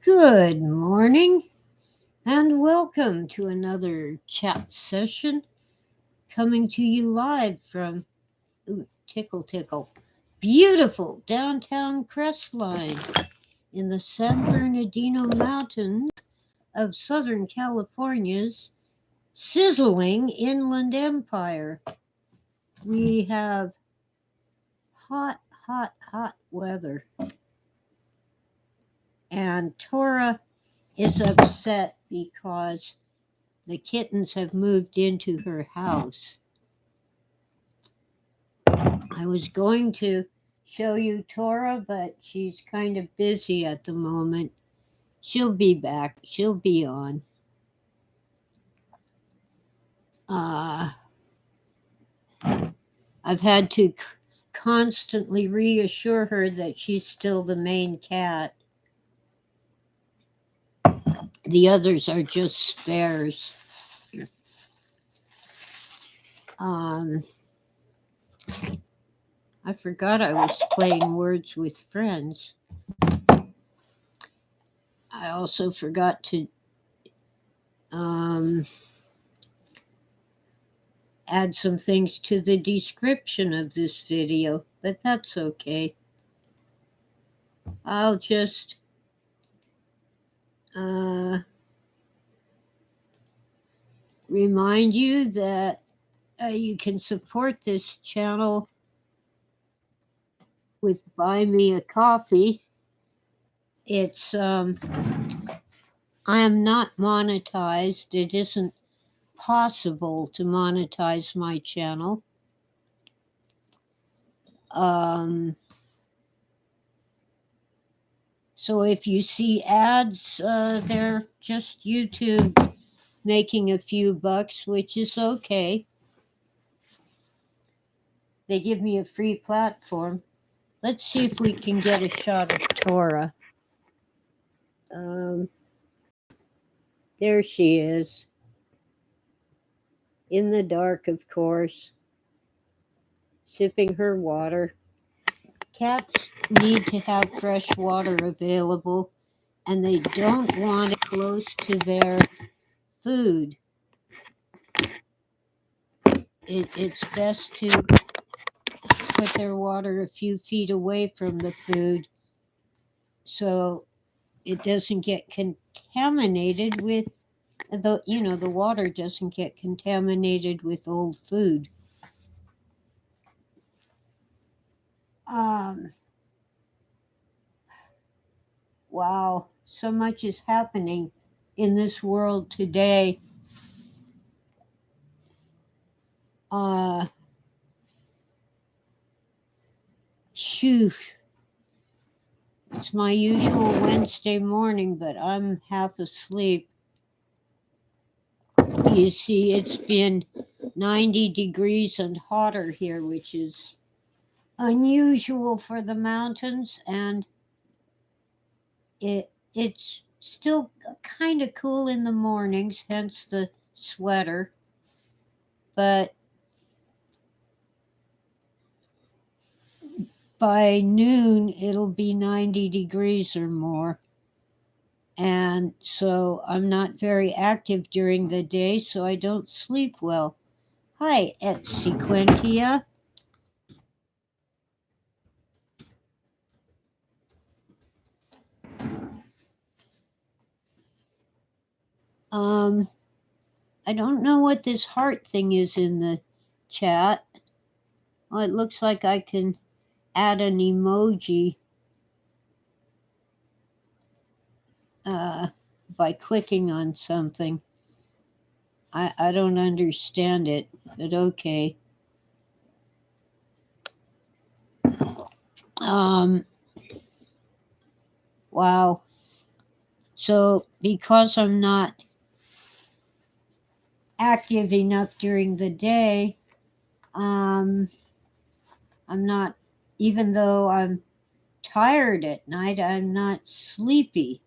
Good morning and welcome to another chat session coming to you live from Tickle Tickle, beautiful downtown Crestline in the San Bernardino Mountains of Southern California's sizzling inland empire. We have hot, hot weather, and Tora is upset because the kittens have moved into her house. I was going to show you Tora, but she's kind of busy at the moment. She'll be back. She'll be on. Uh, I've had to constantly reassure her that she's still the main cat. The others are just spares. Um, I forgot I was playing Words with Friends. I also forgot to add some things to the description of this video, but that's okay. I'll just remind you that you can support this channel with Buy Me a Coffee. It's I am not monetized. It isn't possible to monetize my channel. So if you see ads, they're just YouTube making a few bucks, which is okay. They give me a free platform. Let's see if we can get a shot of Tora. There she is. In the dark, of course, sipping her water. Cats need to have fresh water available, and they don't want it close to their food. It's best to put their water a few feet away from the food so it doesn't get contaminated with the water doesn't get contaminated with old food. Wow, so much is happening in this world today. Shoo. It's my usual Wednesday morning, but I'm half asleep. You see, it's been 90 degrees and hotter here, which is unusual for the mountains, and it's still kind of cool in the mornings, hence the sweater. But by noon, it'll be 90 degrees or more. And so I'm not very active during the day, so I don't sleep well. Hi, et sequentia. I don't know what this heart thing is in the chat. Well, it looks like I can add an emoji by clicking on something. I don't understand it, but okay. Wow. So because I'm not active enough during the day, I'm not, even though I'm tired at night, I'm not sleepy.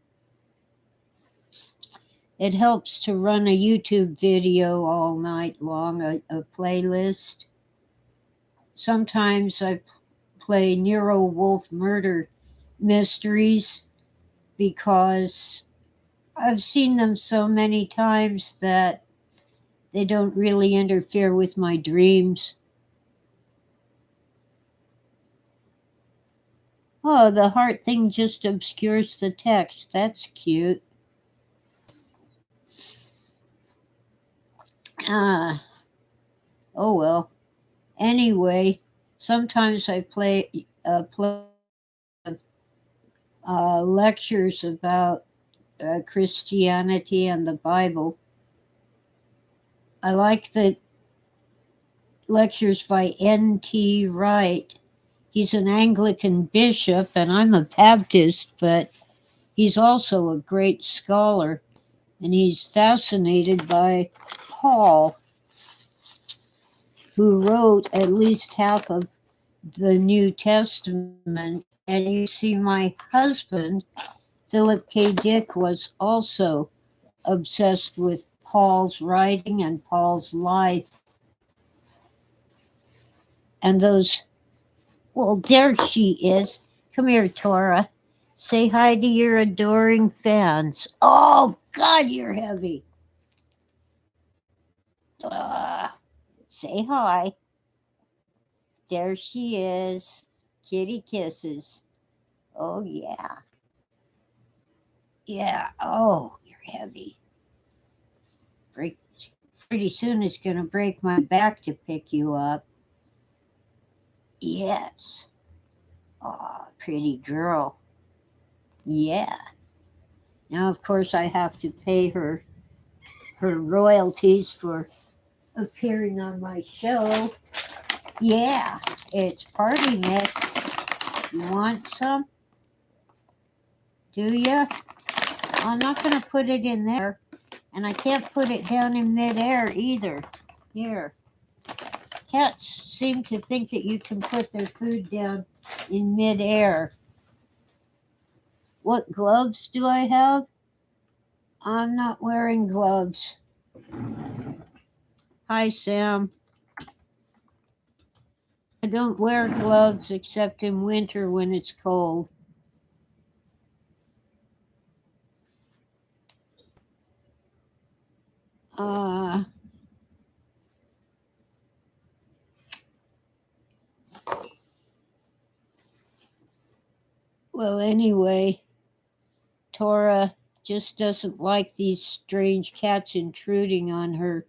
It helps to run a YouTube video all night long, a playlist. Sometimes I play Nero Wolf murder mysteries, because I've seen them so many times that they don't really interfere with my dreams. Oh, the heart thing just obscures the text. That's cute. Ah, oh well. Anyway, sometimes I play lectures about Christianity and the Bible. I like the lectures by N.T. Wright. He's an Anglican bishop, and I'm a Baptist, but he's also a great scholar, and he's fascinated by Paul, who wrote at least half of the New Testament. And you see, my husband, Philip K. Dick, was also obsessed with Paul's writing and Paul's life. And those, well, there she is. Come here, Tora. Say hi to your adoring fans. Oh, God, you're heavy. Say hi. There she is. Kitty kisses. Oh, yeah. Yeah. Oh, you're heavy. Break. Pretty soon it's going to break my back to pick you up. Yes. Oh, pretty girl. Yeah. Now, of course, I have to pay her royalties for appearing on my show. Yeah, it's party mix. You want some? Do you? I'm not going to put it in there, and I can't put it down in midair either. Here. Cats seem to think that you can put their food down in midair. What gloves do I have? I'm not wearing gloves. Hi, Sam. I don't wear gloves except in winter when it's cold. Uh, well, anyway, Tora just doesn't like these strange cats intruding on her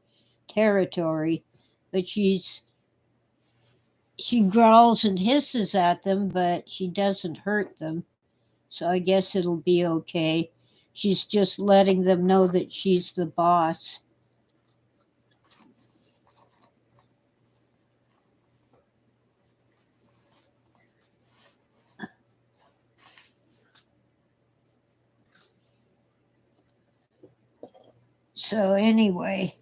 territory, but she growls and hisses at them, but she doesn't hurt them. So I guess it'll be okay. She's just letting them know that she's the boss. So anyway,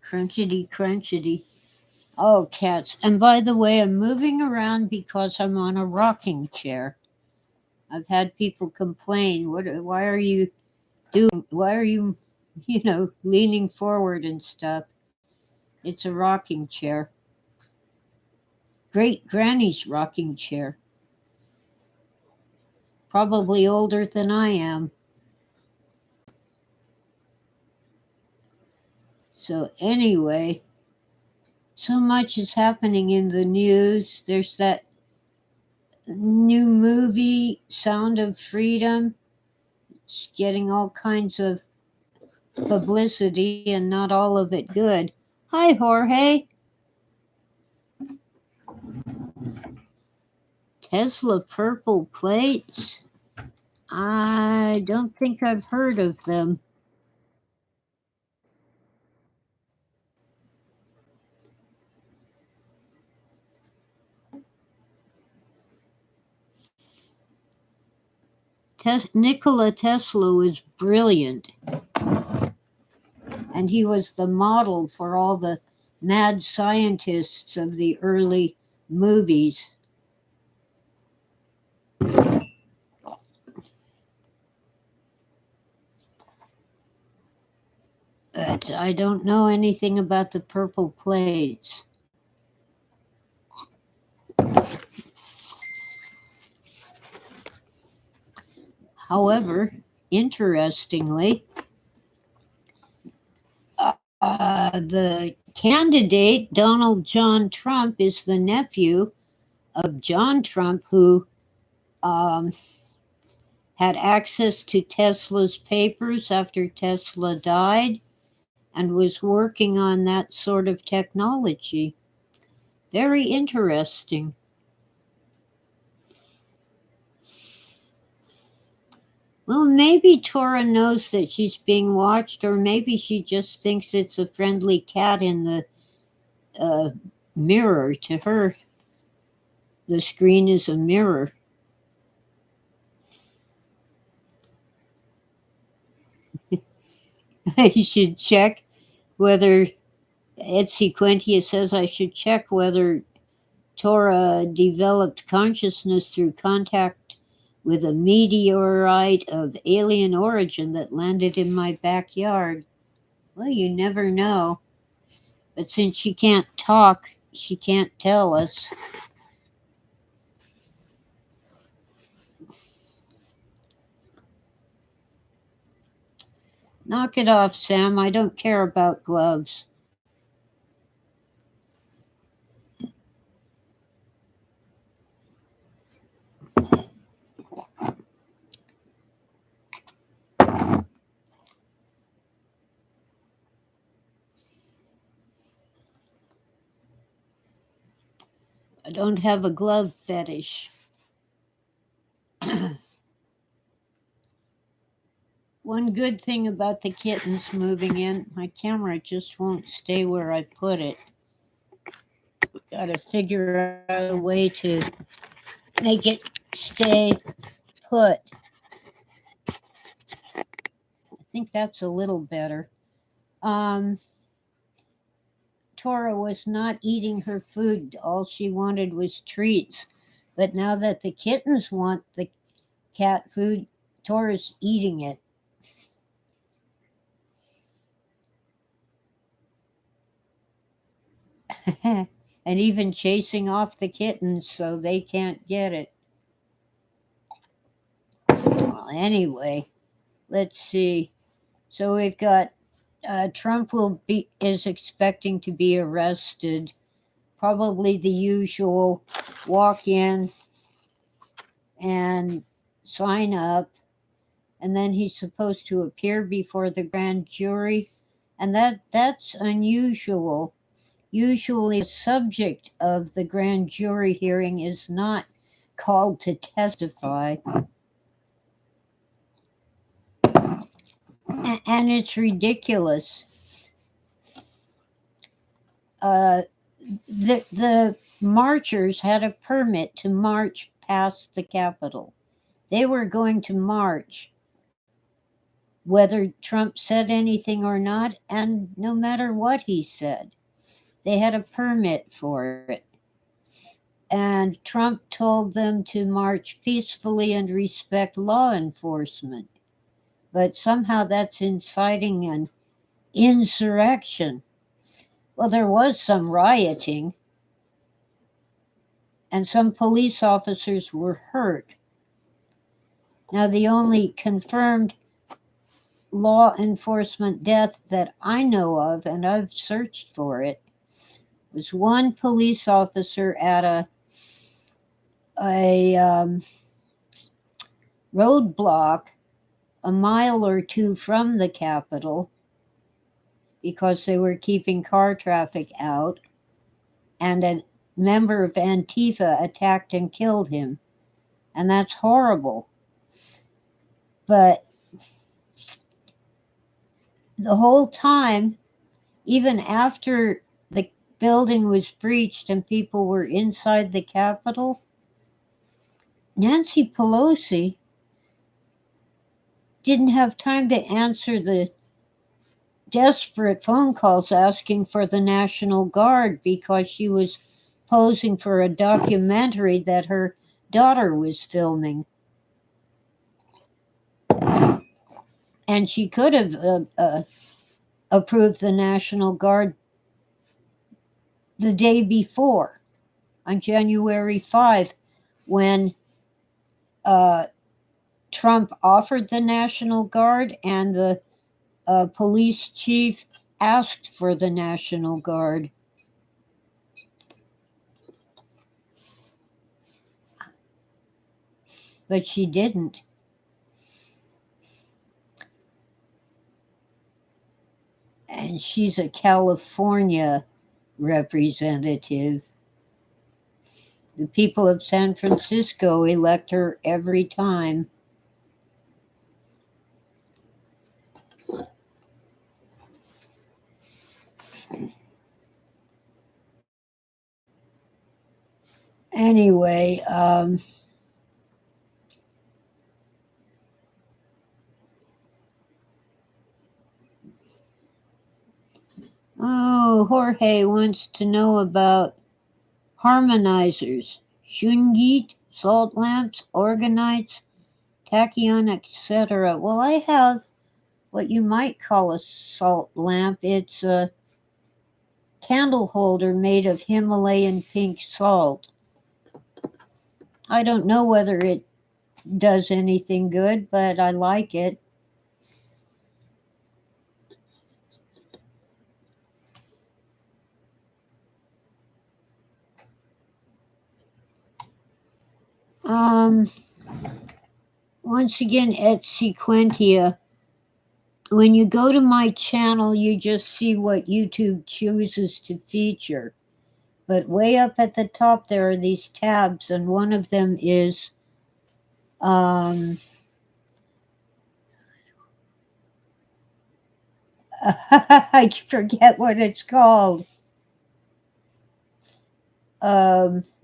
crunchity crunchity. Oh, cats. And by the way, I'm moving around because I'm on a rocking chair. I've had people complain, why are you why are you, leaning forward and stuff? It's a rocking chair. Great Granny's rocking chair. Probably older than I am. So anyway, so much is happening in the news. There's that new movie, Sound of Freedom. It's getting all kinds of publicity and not all of it good. Hi, Jorge. Tesla purple plates? I don't think I've heard of them. Nikola Tesla was brilliant, and he was the model for all the mad scientists of the early movies. But I don't know anything about the purple plates. However, interestingly, the candidate, Donald John Trump, is the nephew of John Trump, who um, had access to Tesla's papers after Tesla died and was working on that sort of technology. Very interesting. Well, maybe Tora knows that she's being watched, or maybe she just thinks it's a friendly cat in the uh, mirror. To her, the screen is a mirror. I should check whether Etsy Quentia says I should check whether Tora developed consciousness through contact with a meteorite of alien origin that landed in my backyard. Well, you never know. But since she can't talk, she can't tell us. Knock it off, Sam. I don't care about gloves. I don't have a glove fetish. One good thing about the kittens moving in, my camera just won't stay where I put it. Gotta figure out a way to make it stay put. I think that's a little better. Um, Tora was not eating her food. All she wanted was treats. But now that the kittens want the cat food, Tora's eating it. And even chasing off the kittens so they can't get it. Well, anyway, let's see. So we've got Trump is expecting to be arrested. Probably the usual walk in and sign up, and then he's supposed to appear before the grand jury, and that's unusual. Usually, the subject of the grand jury hearing is not called to testify, and it's ridiculous. Uh, the marchers had a permit to march past the Capitol. They were going to march whether Trump said anything or not, and no matter what he said. They had a permit for it. And Trump told them to march peacefully and respect law enforcement. But somehow that's inciting an insurrection. Well, there was some rioting, and some police officers were hurt. Now, the only confirmed law enforcement death that I know of, and I've searched for it, was one police officer at a roadblock a mile or two from the Capitol because they were keeping car traffic out, and a member of Antifa attacked and killed him. And that's horrible. But the whole time, even after the building was breached and people were inside the Capitol, Nancy Pelosi didn't have time to answer the desperate phone calls asking for the National Guard because she was posing for a documentary that her daughter was filming. And she could have approved the National Guard the day before, on January 5, when uh, Trump offered the National Guard and the police chief asked for the National Guard. But she didn't. And she's a California representative. The people of San Francisco elect her every time. Anyway, Jorge wants to know about harmonizers, shungite, salt lamps, organites, tachyon, etc. Well, I have what you might call a salt lamp. It's a candle holder made of Himalayan pink salt. I don't know whether it does anything good, but I like it. Once again, at Sequentia, when you go to my channel, you just see what YouTube chooses to feature. But way up at the top, there are these tabs, and one of them is I forget what it's called.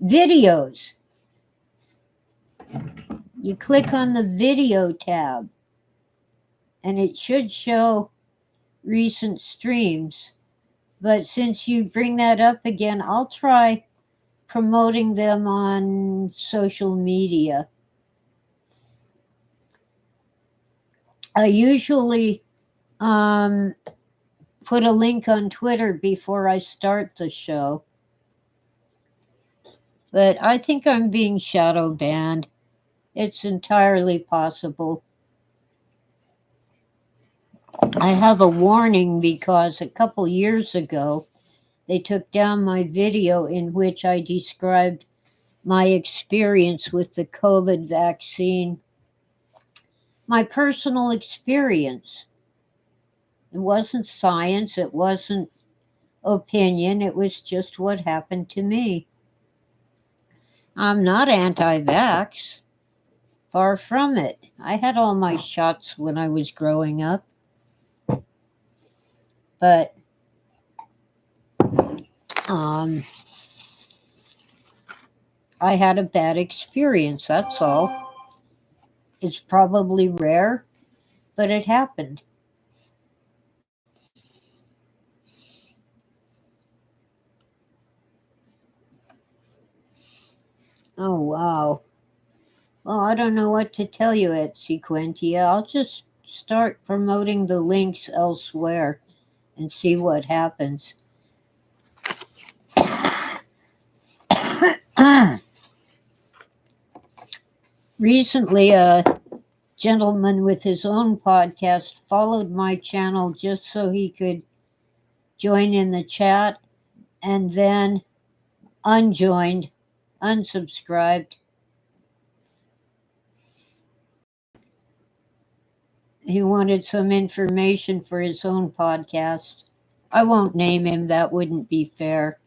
Videos. You click on the video tab, and it should show recent streams. But since you bring that up again, I'll try promoting them on social media. I usually put a link on Twitter before I start the show. But I think I'm being shadow banned. It's entirely possible. I have a warning because a couple years ago, they took down my video in which I described my experience with the COVID vaccine. My personal experience. It wasn't science, it wasn't opinion, it was just what happened to me. I'm not anti vax. Far from it. I had all my shots when I was growing up. But I had a bad experience, that's all. It's probably rare, but it happened. Oh, wow. Well, I don't know what to tell you at Sequentia. I'll just start promoting the links elsewhere and see what happens. Recently, a gentleman with his own podcast followed my channel just so he could join in the chat and then unjoined, unsubscribed. He wanted some information for his own podcast. I won't name him, that wouldn't be fair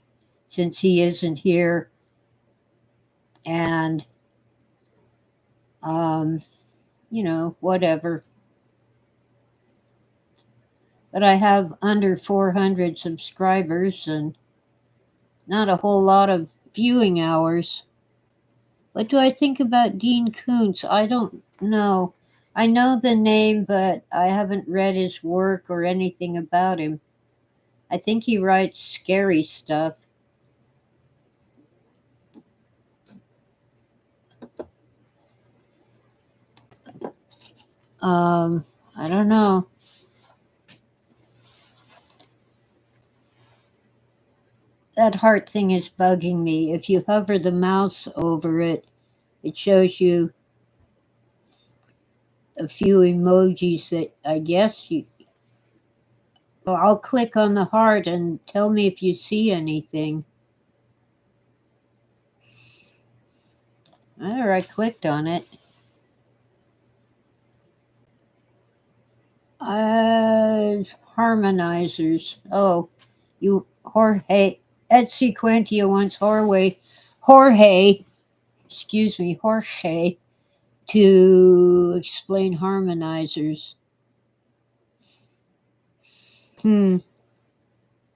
since he isn't here. And, whatever. But I have under 400 subscribers and not a whole lot of viewing hours. What do I think about Dean Koontz? I don't know. I know the name, but I haven't read his work or anything about him. I think he writes scary stuff. I don't know. That heart thing is bugging me. If you hover the mouse over it, it shows you a few emojis that I guess you. Well, I'll click on the heart and tell me if you see anything. There, I clicked on it. Uh, Harmonizers. Oh, you Jorge. Etsy Quentia wants Jorge, excuse me, Jorge, to explain harmonizers. Hmm.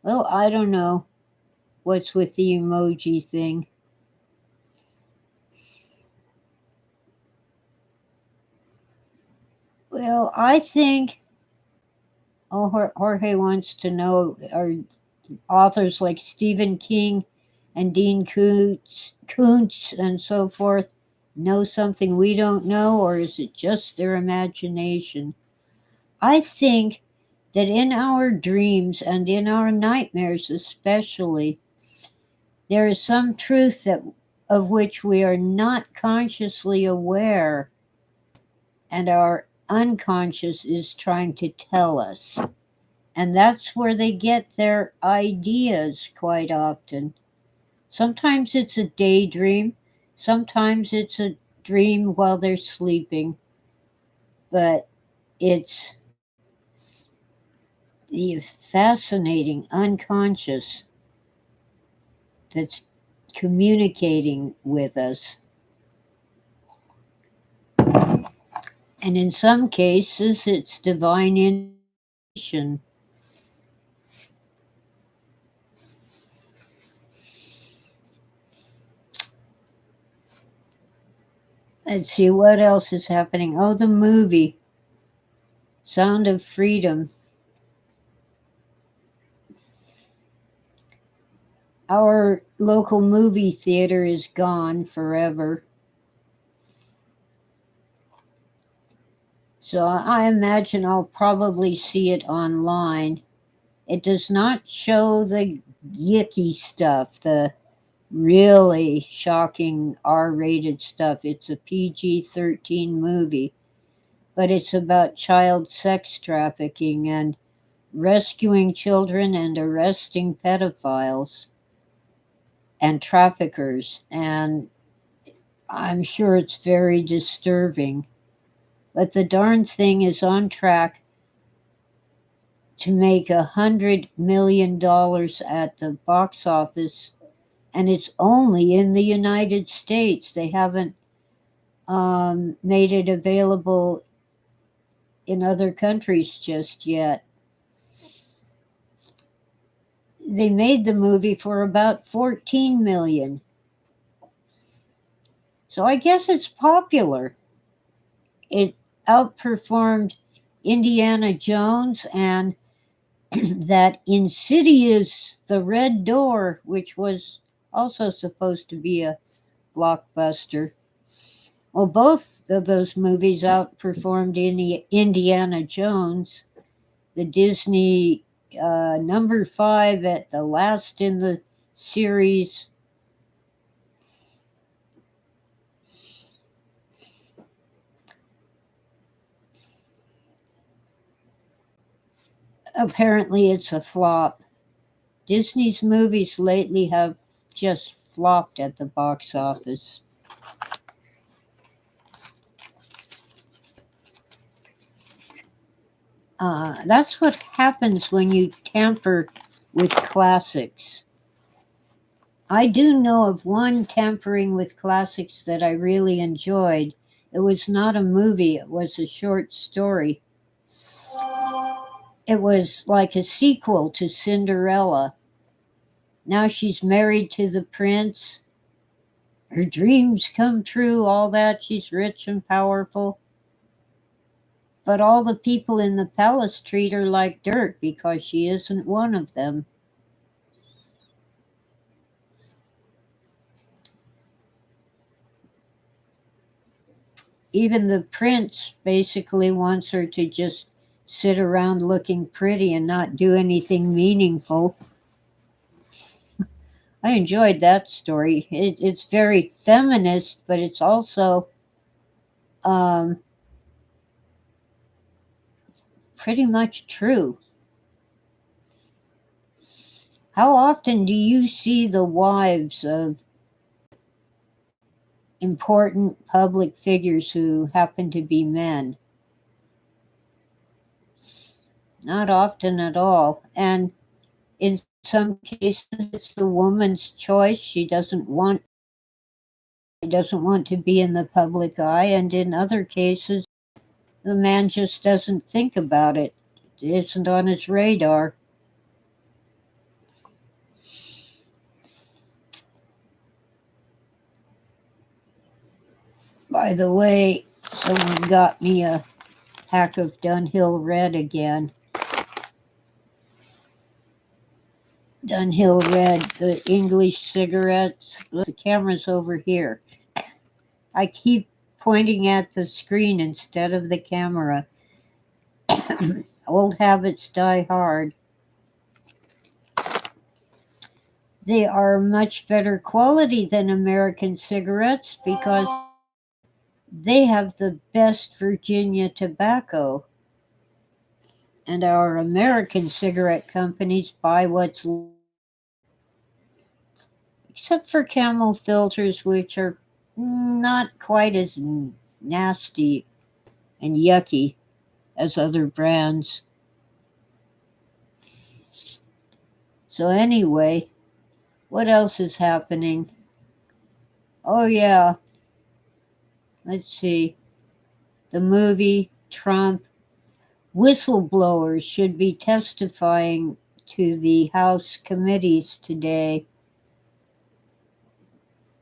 Well, I don't know what's with the emoji thing. Well, I think. Oh, Jorge wants to know are authors like Stephen King and Dean Koontz and so forth know something we don't know, or is it just their imagination? I think that in our dreams and in our nightmares, especially, there is some truth that of which we are not consciously aware, and our unconscious is trying to tell us. And that's where they get their ideas quite often. Sometimes it's a daydream, sometimes it's a dream while they're sleeping, but it's the fascinating unconscious that's communicating with us. And in some cases, it's divine inspiration. Let's see what else is happening. Oh, the movie Sound of Freedom. Our local movie theater is gone forever. So I imagine I'll probably see it online. It does not show the yicky stuff, the really shocking R rated stuff. It's a PG-13 movie, but it's about child sex trafficking and rescuing children and arresting pedophiles and traffickers. And I'm sure it's very disturbing. But the darn thing is on track to make $100 million at the box office, and it's only in the United States. They haven't made it available in other countries just yet. They made the movie for about 14 million. So I guess it's popular. It outperformed Indiana Jones and that Insidious The Red Door, which was also supposed to be a blockbuster. Well, both of those movies outperformed Indiana Jones, the Disney number five at the last in the series. Apparently, it's a flop. Disney's movies lately have just flopped at the box office. That's what happens when you tamper with classics. I do know of one tampering with classics that I really enjoyed. It was not a movie, it was a short story. It was like a sequel to Cinderella. Now she's married to the prince. Her dreams come true, all that. She's rich and powerful. But all the people in the palace treat her like dirt because she isn't one of them. Even the prince basically wants her to just sit around looking pretty and not do anything meaningful. I enjoyed that story. It's very feminist, but it's also um, pretty much true. How often do you see the wives of important public figures who happen to be men? Not often at all. And in some cases, it's the woman's choice. She doesn't want to be in the public eye, and in other cases, the man just doesn't think about it. It isn't on his radar. By the way, someone got me a pack of Dunhill Red again. Dunhill Red, the English cigarettes. Look, the camera's over here. I keep pointing at the screen instead of the camera. Old habits die hard. They are much better quality than American cigarettes because they have the best Virginia tobacco. And our American cigarette companies buy what's except for Camel filters, which are not quite as nasty and yucky as other brands. So, anyway, what else is happening? Oh, yeah, let's see. The movie Trump. Whistleblowers should be testifying to the House committees today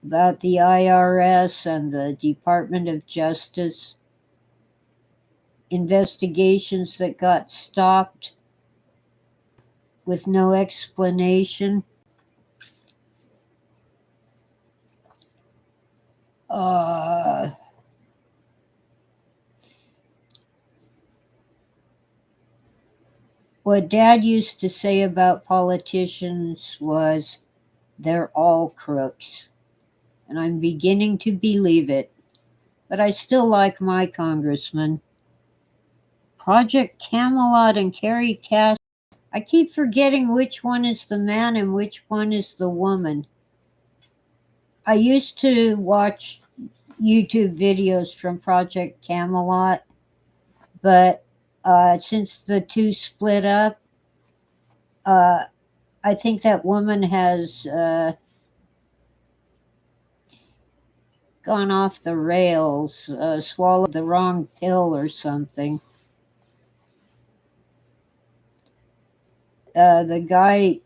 about the IRS and the Department of Justice investigations that got stopped with no explanation. Uh, what Dad used to say about politicians was, they're all crooks. And I'm beginning to believe it. But I still like my congressman. Project Camelot and Carrie Cass. I keep forgetting which one is the man and which one is the woman. I used to watch YouTube videos from Project Camelot, but since the two split up, uh, I think that woman has gone off the rails, swallowed the wrong pill or something. The guy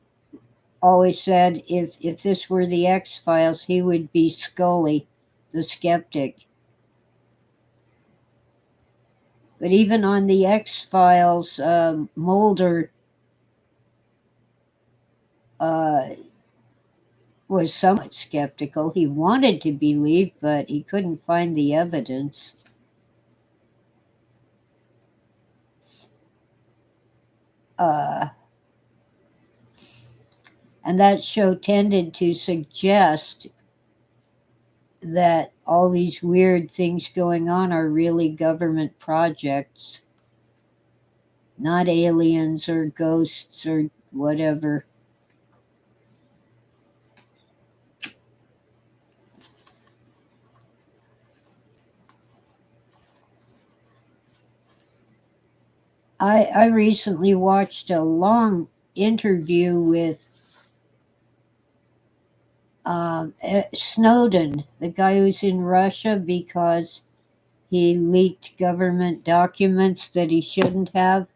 always said if this were the X-Files, he would be Scully, the skeptic. But even on the X-Files, Mulder was somewhat skeptical. He wanted to believe, but he couldn't find the evidence. And that show tended to suggest that all these weird things going on are really government projects, not aliens or ghosts or whatever. I recently watched a long interview with Snowden, the guy who's in Russia because he leaked government documents that he shouldn't have.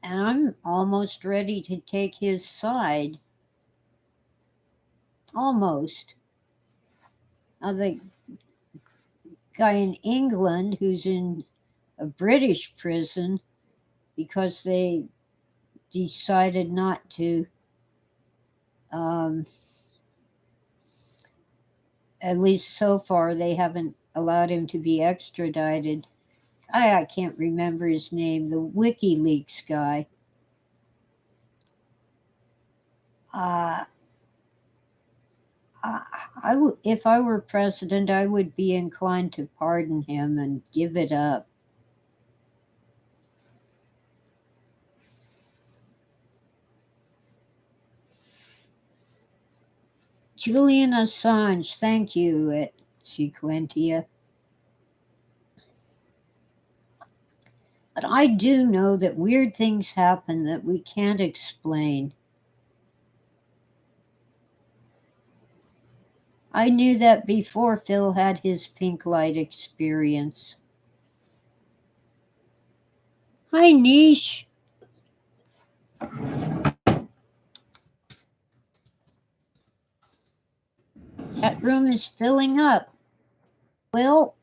And I'm almost ready to take his side. Almost. Now, the guy in England who's in a British prison because they decided not to, at least so far, they haven't allowed him to be extradited I can't remember his name, the WikiLeaks guy. Uh, if I were president, I would be inclined to pardon him and give it up. Julian Assange, thank you, at Sequentia. But I do know that weird things happen that we can't explain. I knew that before Phil had his pink light experience. Hi, Niche. That room is filling up. Well,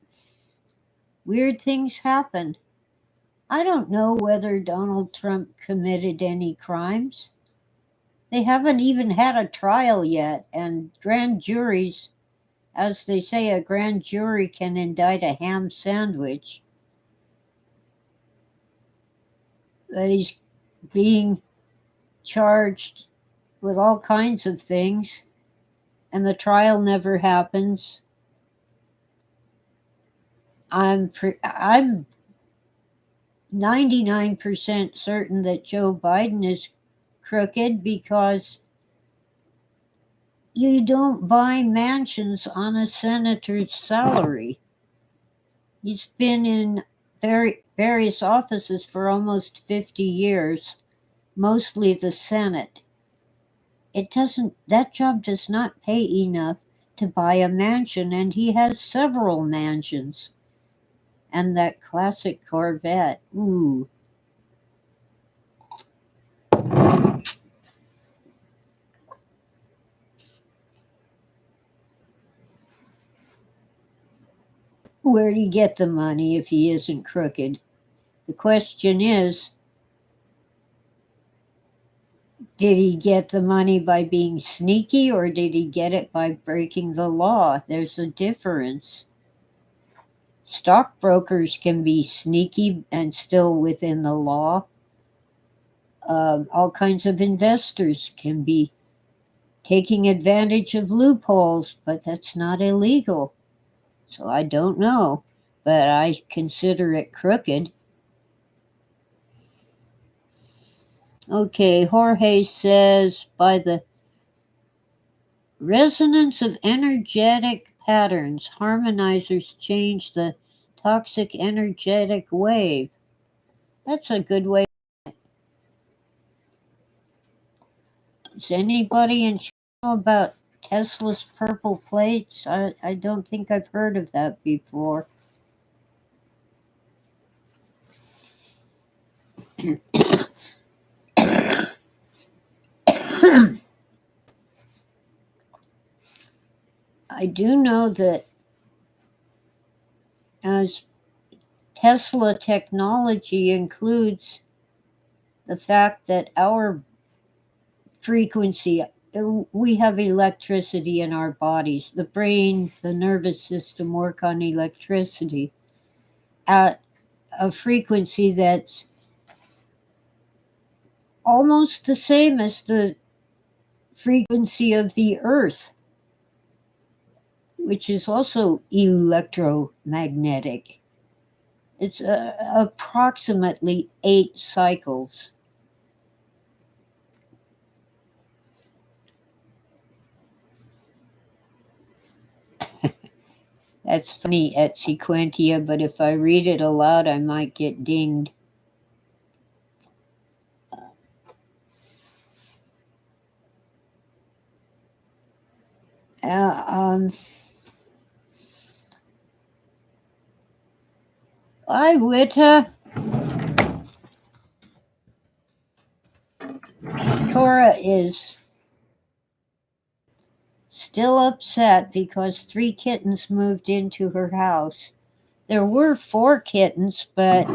weird things happen. I don't know whether Donald Trump committed any crimes. They haven't even had a trial yet, and grand juries, as they say, a grand jury can indict a ham sandwich. That he's being charged with all kinds of things, and the trial never happens. I'm 99% certain that Joe Biden is crooked because you don't buy mansions on a senator's salary. He's been in various offices for almost 50 years, mostly the Senate. That job does not pay enough to buy a mansion, and he has several mansions. And that classic Corvette, ooh. Where'd he get the money if he isn't crooked? The question is, did he get the money by being sneaky or did he get it by breaking the law? There's a difference. Stockbrokers can be sneaky and still within the law. All kinds of investors can be taking advantage of loopholes, but that's not illegal. So I don't know, but I consider it crooked. Okay, Jorge says, by the resonance of energetic patterns, harmonizers change the toxic energetic wave. That's a good way. Does anybody in China know about Tesla's purple plates? I don't think I've heard of that before. I do know that as Tesla technology includes the fact that our frequency, we have electricity in our bodies. The brain, the nervous system work on electricity at a frequency that's almost the same as the frequency of the Earth, which is also electromagnetic. It's approximately 8 cycles. That's funny at Sequentia, but if I read it aloud, I might get dinged. Hi, Witta. Tora is still upset because 3 kittens moved into her house. There were 4 kittens, but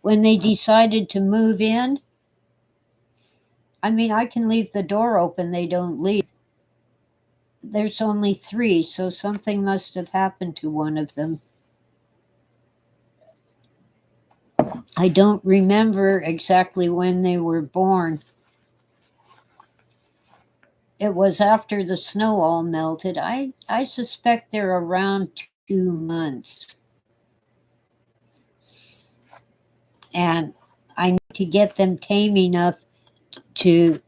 when they decided to move in, I mean, I can leave the door open, they don't leave. There's only 3, so something must have happened to one of them. I don't remember exactly when they were born. It was after the snow all melted. I suspect they're around 2 months. And I need to get them tame enough to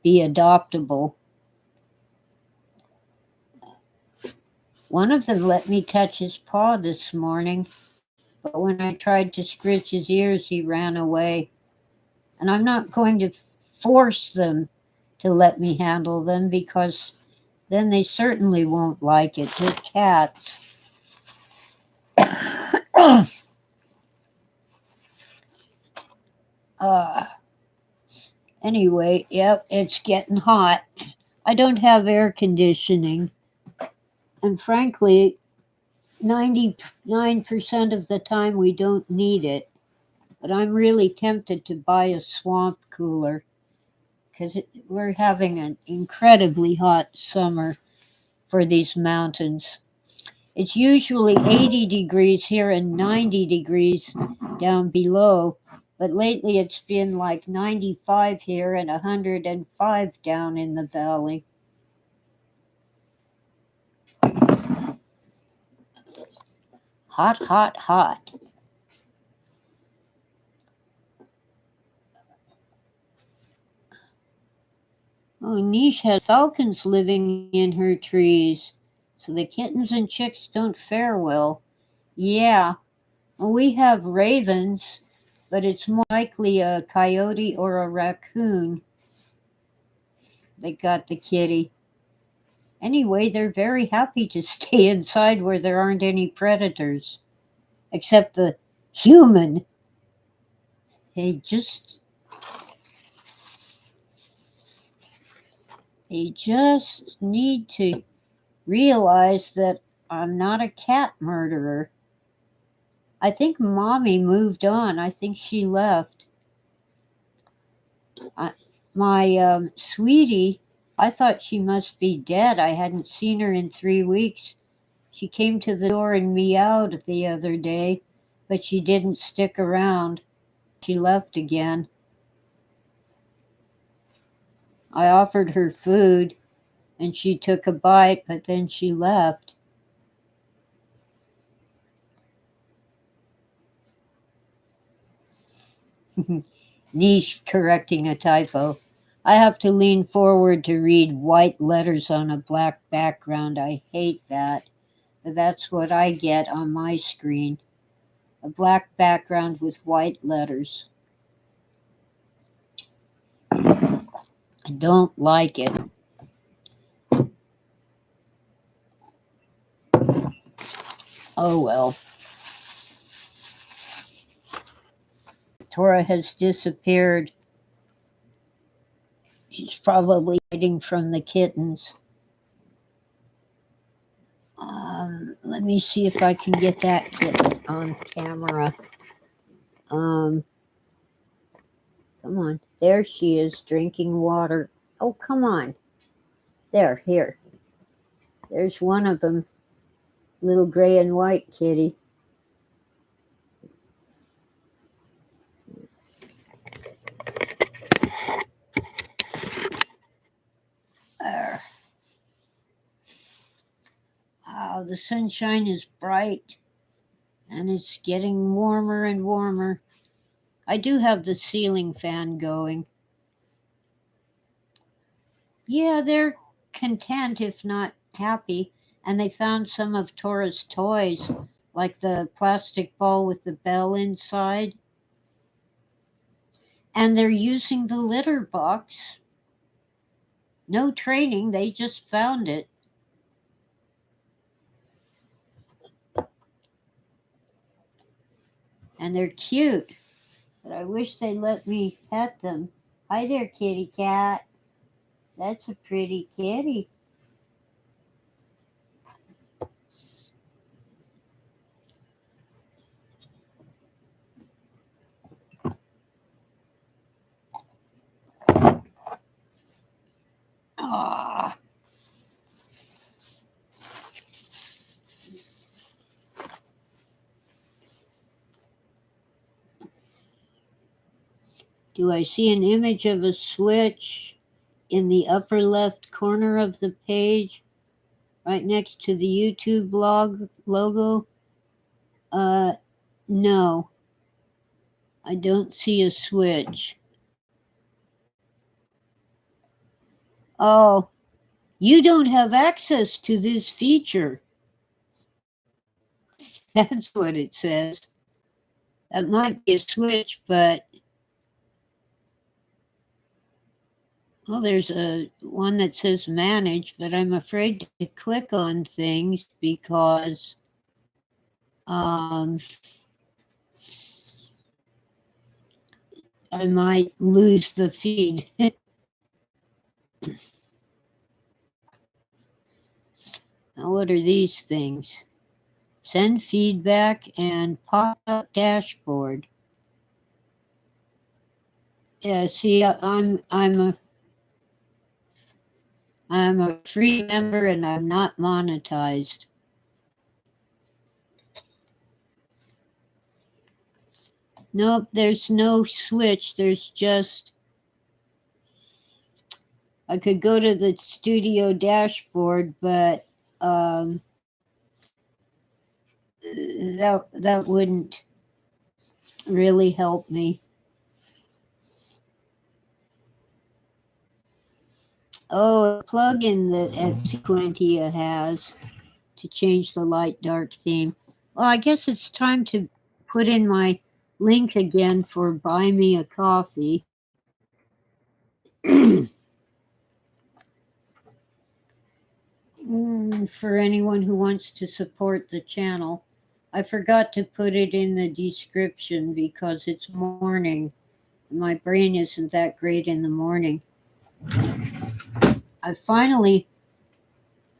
be adoptable. One of them let me touch his paw this morning, but when I tried to scratch his ears, he ran away. And I'm not going to force them to let me handle them because then they certainly won't like it. They're cats. uh, anyway, yep, it's getting hot. I don't have air conditioning. And frankly, 99% of the time we don't need it. But I'm really tempted to buy a swamp cooler because we're having an incredibly hot summer for these mountains. It's usually 80 degrees here and 90 degrees down below, but lately it's been like 95 here and 105 down in the valley. Hot, hot, hot. Oh, Niche has falcons living in her trees, so the kittens and chicks don't fare well. Yeah, we have ravens, but it's more likely a coyote or a raccoon that got the kitty. Anyway, they're very happy to stay inside where there aren't any predators, except the human. They just they just need to realize that I'm not a cat murderer. I think mommy moved on. I think she left. I, my sweetie, I thought she must be dead. I hadn't seen her in 3 weeks. She came to the door and meowed the other day, but she didn't stick around. She left again. I offered her food and she took a bite, but then she left. Niche correcting a typo. I have to lean forward to read white letters on a black background. I hate that. But that's what I get on my screen. A black background with white letters. I don't like it. Oh well. Tora has disappeared. She's probably hiding from the kittens. Let me see if I can get that kitten on camera. Um, Come on. There she is drinking water. Oh, come on. There, here. There's one of them. Little gray and white kitty. There. Wow, the sunshine is bright and it's getting warmer and warmer. I do have the ceiling fan going. Yeah, they're content if not happy. And they found some of Tora's toys, like the plastic ball with the bell inside. And they're using the litter box. No training, they just found it. And they're cute, but I wish they'd let me pet them. Hi there, kitty cat. That's a pretty kitty. Ah, Do I see an image of a switch in the upper left corner of the page, right next to the YouTube blog logo? Uh, no, I don't see a switch. Oh, you don't have access to this feature. That's what it says. That might be a switch, but well, there's a one that says manage, but I'm afraid to click on things because I might lose the feed. Now, what are these things? Send feedback and pop-up dashboard. Yeah, see, I'm a free member and I'm not monetized. Nope, there's no switch. There's just I could go to the studio dashboard, but that wouldn't really help me. Oh, a plugin that Sequentia has to change the light dark theme. Well, I guess it's time to put in my link again for Buy Me a Coffee. For anyone who wants to support the channel. I forgot to put it in the description because it's morning. My brain isn't that great in the morning. I finally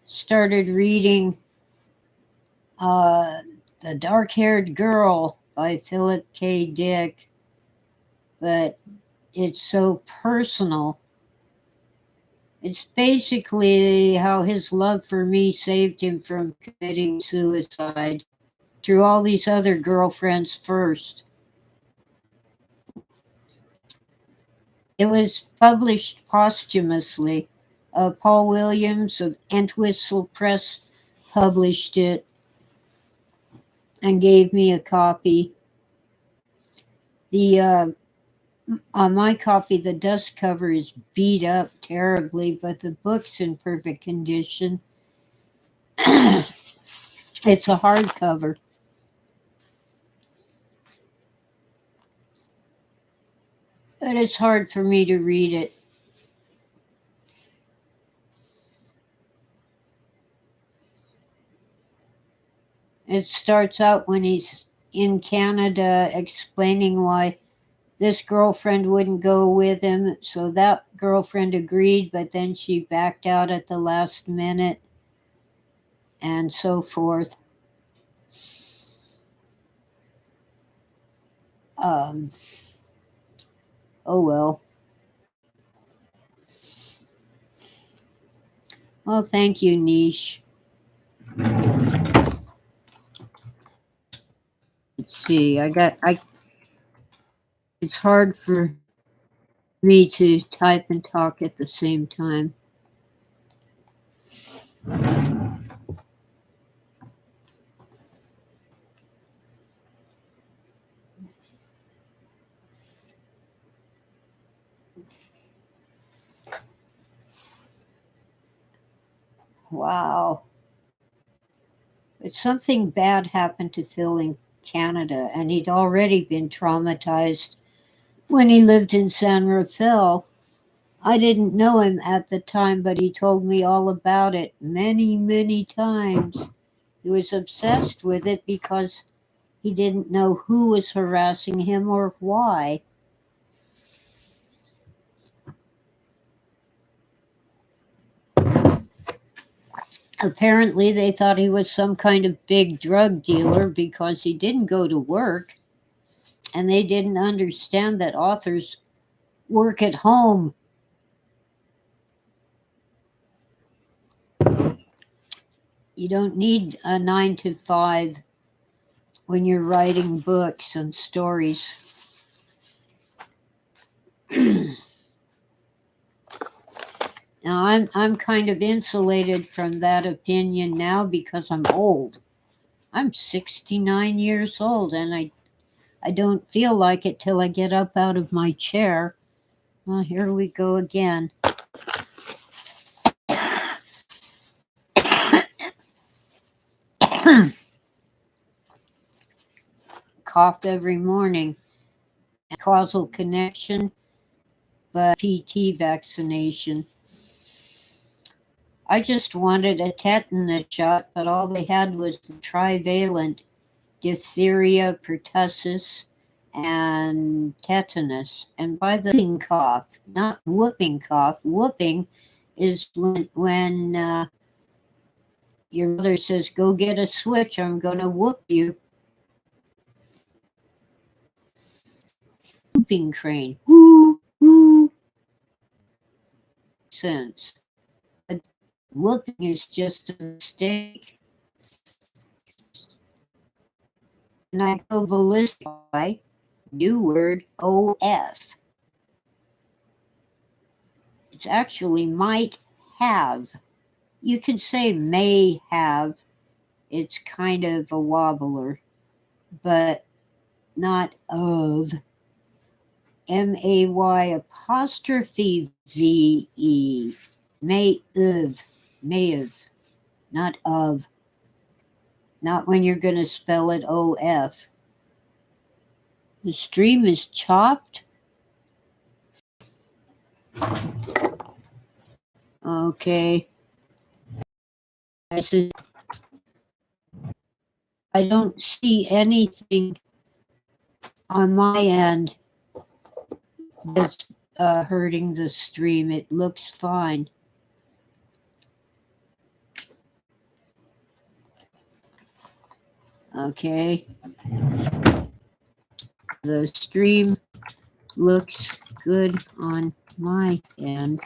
started reading The Dark-Haired Girl by Philip K. Dick, but it's so personal. It's basically how his love for me saved him from committing suicide through all these other girlfriends first. It was published posthumously. Paul Williams of Entwistle Press published it and gave me a copy. On my copy, the dust cover is beat up terribly, but the book's in perfect condition. It's a hardcover. But it's hard for me to read it. It starts out when he's in Canada explaining why this girlfriend wouldn't go with him. So that girlfriend agreed, but then she backed out at the last minute and so forth. Oh well. Well, thank you, Niche. Let's see. It's hard for me to type and talk at the same time. Wow. But something bad happened to Phil in Canada, and he'd already been traumatized when he lived in San Rafael. I didn't know him at the time, but he told me all about it many, many times. He was obsessed with it because he didn't know who was harassing him or why. Apparently, they thought he was some kind of big drug dealer because he didn't go to work, and they didn't understand that authors work at home. You don't need a 9 to 5 when you're writing books and stories. Now, I'm kind of insulated from that opinion now because I'm old. I'm 69 years old, and I don't feel like it till I get up out of my chair. Well, here we go again. Cough every morning. Causal connection, but PT vaccination. I just wanted a tetanus shot, but all they had was the trivalent diphtheria, pertussis, and tetanus. And by the whooping cough, not whooping cough. Whooping is when your mother says, "Go get a switch. I'm going to whoop you." Whooping crane. Whoo, whoo. Sense. Whooping is just a mistake. And I go ballistic by new word OF. It's actually might have. You can say may have. It's kind of a wobbler, but not of. MAY apostrophe VE. May of, not of. Not when you're going to spell it OF. The stream is chopped. Okay. I don't see anything on my end that's hurting the stream. It looks fine. Okay. The stream looks good on my end.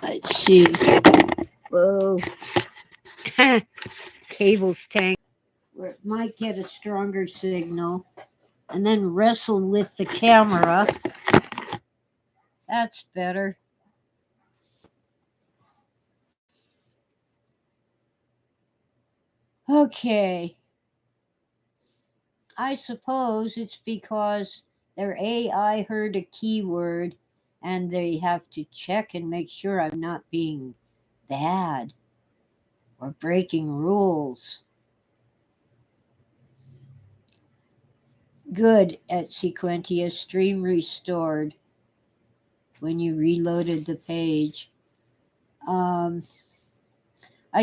Let's see. Whoa. Cable's tank. Where it might get a stronger signal. And then wrestle with the camera. That's better. Okay. I suppose it's because their AI heard a keyword and they have to check and make sure I'm not being bad or breaking rules. Good at Sequentia, stream restored when you reloaded the page. I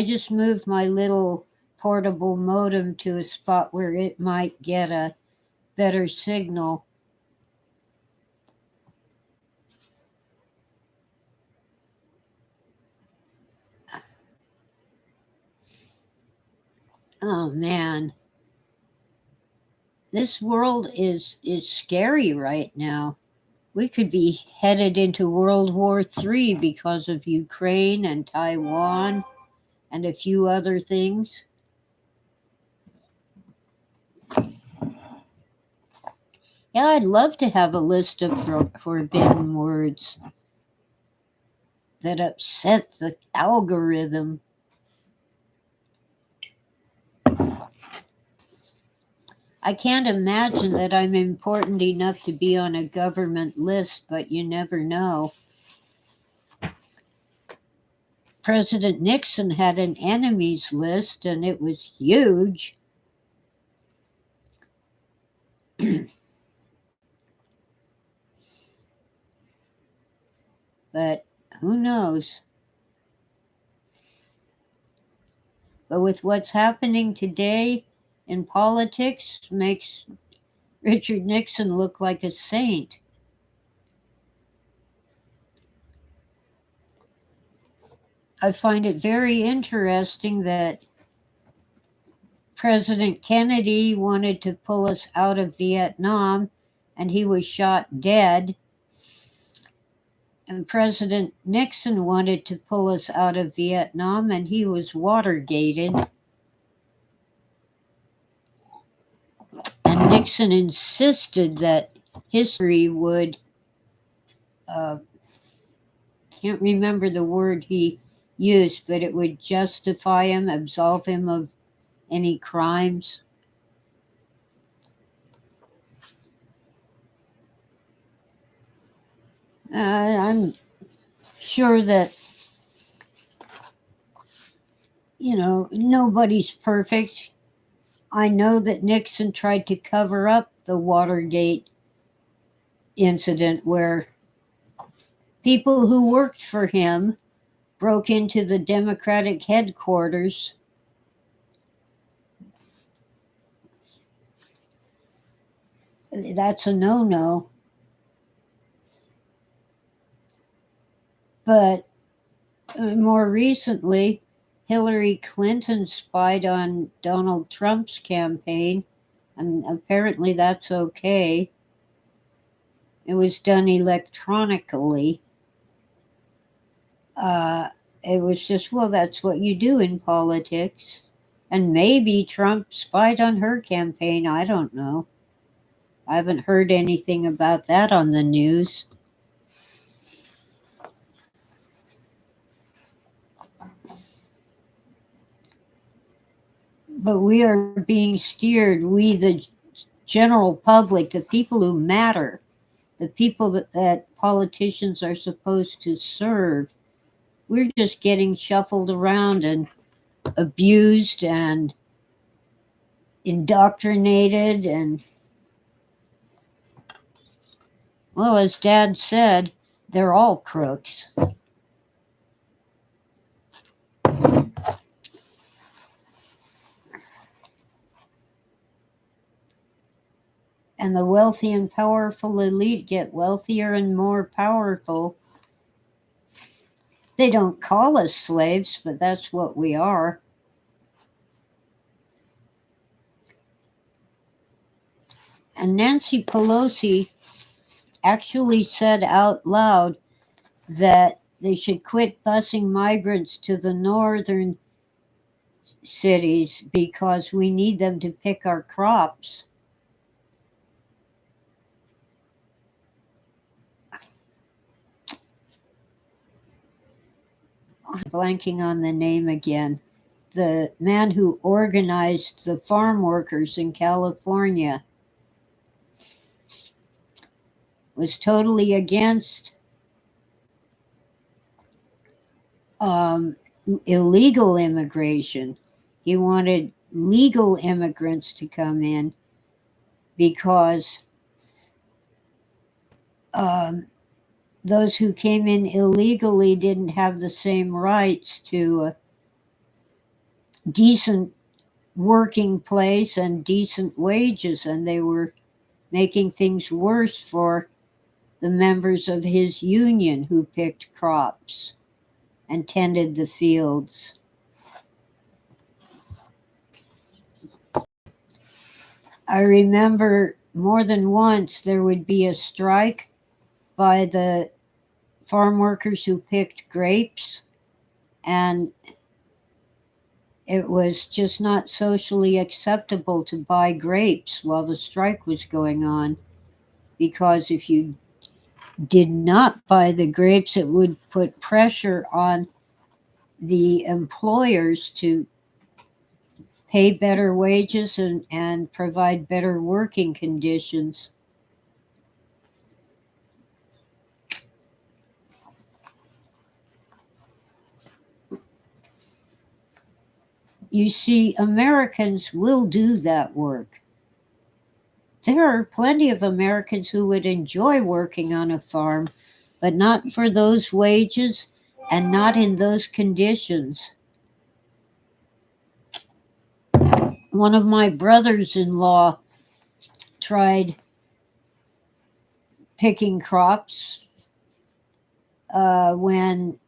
just moved my little portable modem to a spot where it might get a better signal. Oh man. This world is scary right now. We could be headed into World War III because of Ukraine and Taiwan and a few other things. Yeah, I'd love to have a list of forbidden words that upset the algorithm. I can't imagine that I'm important enough to be on a government list, but you never know. President Nixon had an enemies list and it was huge. But who knows? But with what's happening today in politics makes Richard Nixon look like a saint. I find it very interesting that President Kennedy wanted to pull us out of Vietnam and he was shot dead. And President Nixon wanted to pull us out of Vietnam and he was Watergated. And Nixon insisted that history would uh, can't remember the word he used, but it would justify him, absolve him of any crimes. I'm sure that, nobody's perfect. I know that Nixon tried to cover up the Watergate incident where people who worked for him broke into the Democratic headquarters. That's a no-no. But more recently, Hillary Clinton spied on Donald Trump's campaign, and apparently that's okay. It was done electronically. It was just, well, that's what you do in politics. And maybe Trump spied on her campaign. I don't know. I haven't heard anything about that on the news. But we are being steered, we, the general public, the people who matter, the people that politicians are supposed to serve. We're just getting shuffled around and abused and indoctrinated. And, well, as Dad said, they're all crooks. And the wealthy and powerful elite get wealthier and more powerful. They don't call us slaves, but that's what we are. And Nancy Pelosi actually said out loud that they should quit busing migrants to the northern cities because we need them to pick our crops. I'm blanking on the name again. The man who organized the farm workers in California was totally against illegal immigration. He wanted legal immigrants to come in because those who came in illegally didn't have the same rights to a decent working place and decent wages, and they were making things worse for the members of his union who picked crops and tended the fields. I remember more than once there would be a strike by the farm workers who picked grapes, and it was just not socially acceptable to buy grapes while the strike was going on, because if you did not buy the grapes, it would put pressure on the employers to pay better wages and provide better working conditions. You see, Americans will do that work. There are plenty of Americans who would enjoy working on a farm, but not for those wages and not in those conditions. One of my brothers in law tried picking crops when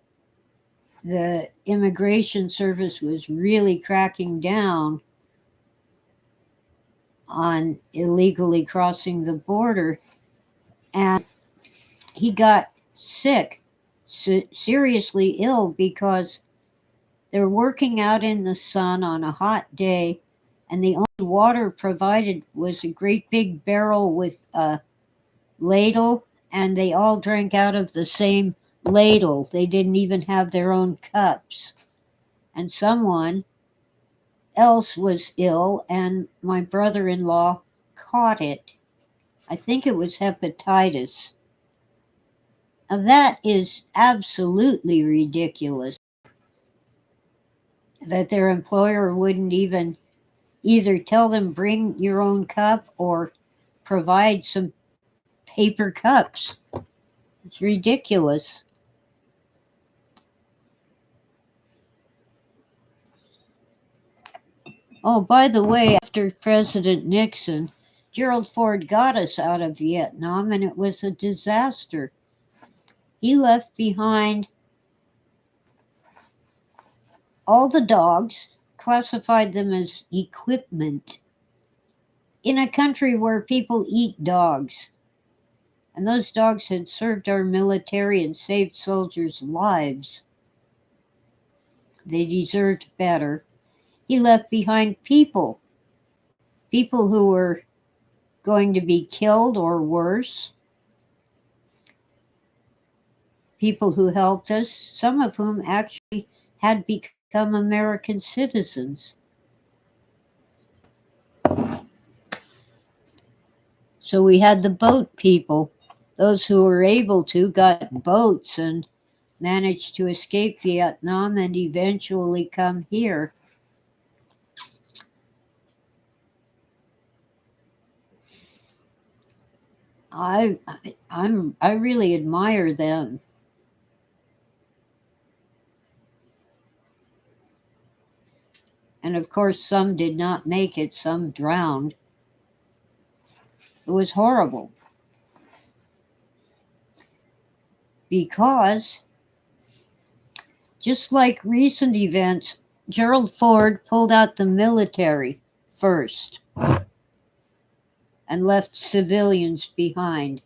the immigration service was really cracking down on illegally crossing the border. And he got sick, seriously ill, because they're working out in the sun on a hot day, and the only water provided was a great big barrel with a ladle and they all drank out of the same ladle. They didn't even have their own cups. And someone else was ill, and my brother in law caught it. I think it was hepatitis. Now, that is absolutely ridiculous that their employer wouldn't even either tell them bring your own cup or provide some paper cups. It's ridiculous. Oh, by the way, after President Nixon, Gerald Ford got us out of Vietnam, and it was a disaster. He left behind all the dogs, classified them as equipment, in a country where people eat dogs. And those dogs had served our military and saved soldiers' lives. They deserved better. He left behind people, people who were going to be killed or worse, people who helped us, some of whom actually had become American citizens. So we had the boat people. Those who were able to got boats and managed to escape Vietnam and eventually come here. I I really admire them. And of course some did not make it, some drowned. It was horrible because just like recent events, Gerald Ford pulled out the military first and left civilians behind.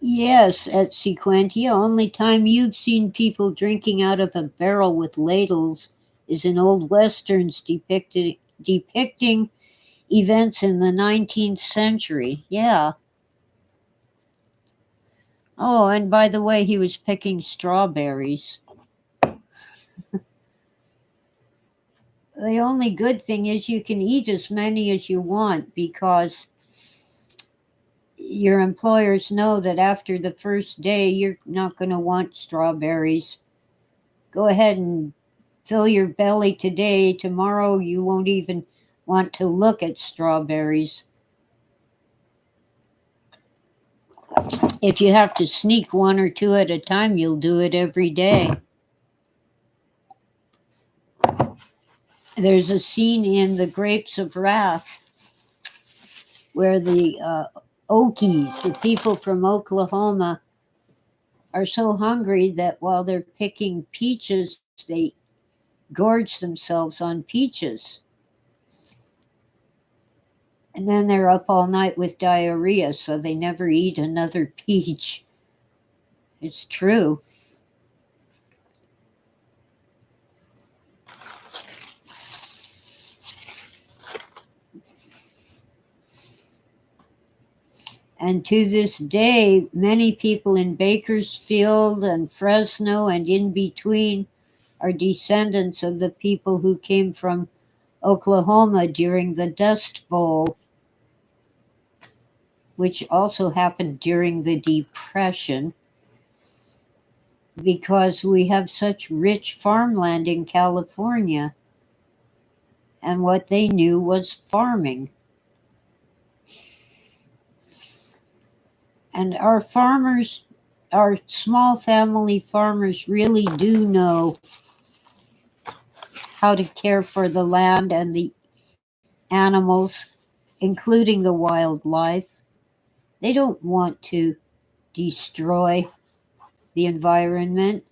Yes, at Sequentia, only time you've seen people drinking out of a barrel with ladles is in old westerns depicting events in the 19th century. Yeah. Oh, and by the way, he was picking strawberries. The only good thing is you can eat as many as you want because your employers know that after the first day you're not going to want strawberries. Go ahead and fill your belly today. Tomorrow you won't even want to look at strawberries. If you have to sneak one or two at a time, you'll do it every day. There's a scene in The Grapes of Wrath where the Okies, the people from Oklahoma, are so hungry that while they're picking peaches, they gorge themselves on peaches. And then they're up all night with diarrhea, so they never eat another peach. It's true. And to this day, many people in Bakersfield and Fresno and in between are descendants of the people who came from Oklahoma during the Dust Bowl, which also happened during the Depression, because we have such rich farmland in California, and what they knew was farming. And our farmers, our small family farmers, really do know how to care for the land and the animals, including the wildlife. They don't want to destroy the environment.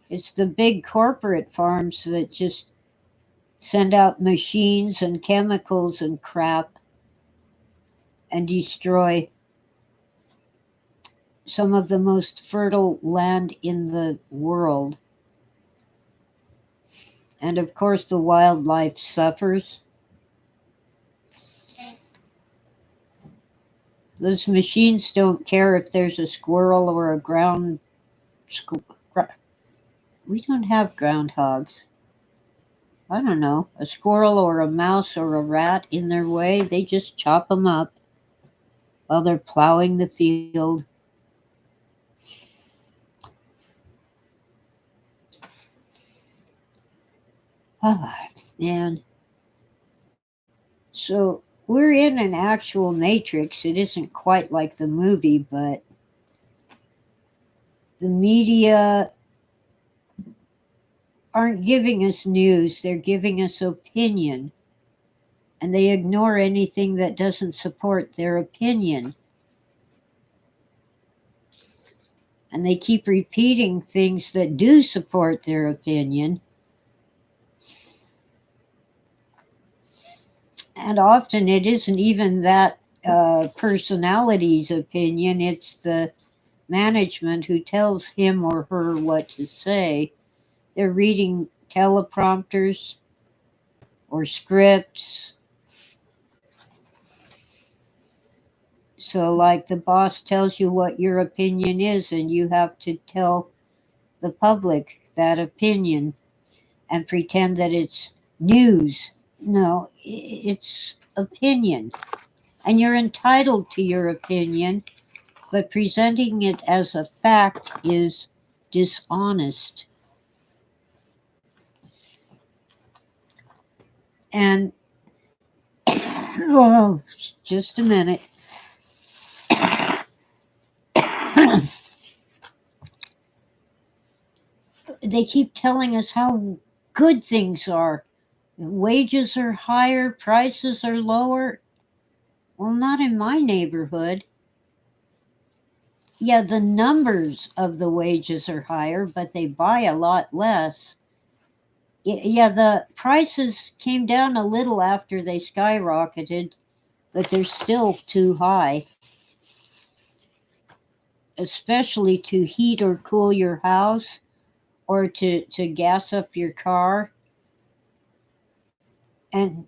It's the big corporate farms that just send out machines and chemicals and crap and destroy some of the most fertile land in the world. And of course, the wildlife suffers. Those machines don't care if there's a squirrel or a ground. We don't have groundhogs. I don't know, a squirrel or a mouse or a rat in their way. They just chop them up while they're plowing the field. Ah, man. So we're in an actual matrix. It isn't quite like the movie, but the media aren't giving us news, they're giving us opinion. And they ignore anything that doesn't support their opinion. And they keep repeating things that do support their opinion. And often it isn't even that personality's opinion, it's the management who tells him or her what to say. They're reading teleprompters or scripts. So, like, the boss tells you what your opinion is, and you have to tell the public that opinion and pretend that it's news. No, it's opinion. And you're entitled to your opinion, but presenting it as a fact is dishonest. And, oh, just a minute. They keep telling us how good things are. Wages are higher, prices are lower. Well, not in my neighborhood. Yeah, the numbers of the wages are higher, but they buy a lot less. Yeah, the prices came down a little after they skyrocketed, but they're still too high, especially to heat or cool your house or to gas up your car. And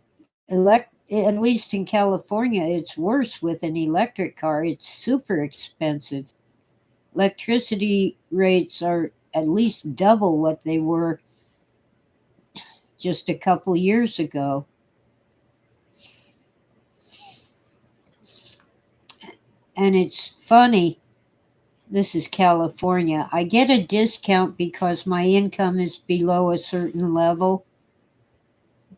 at least in California, it's worse with an electric car. It's super expensive. Electricity rates are at least double what they were just a couple years ago. And it's funny, this is California. I get a discount because my income is below a certain level,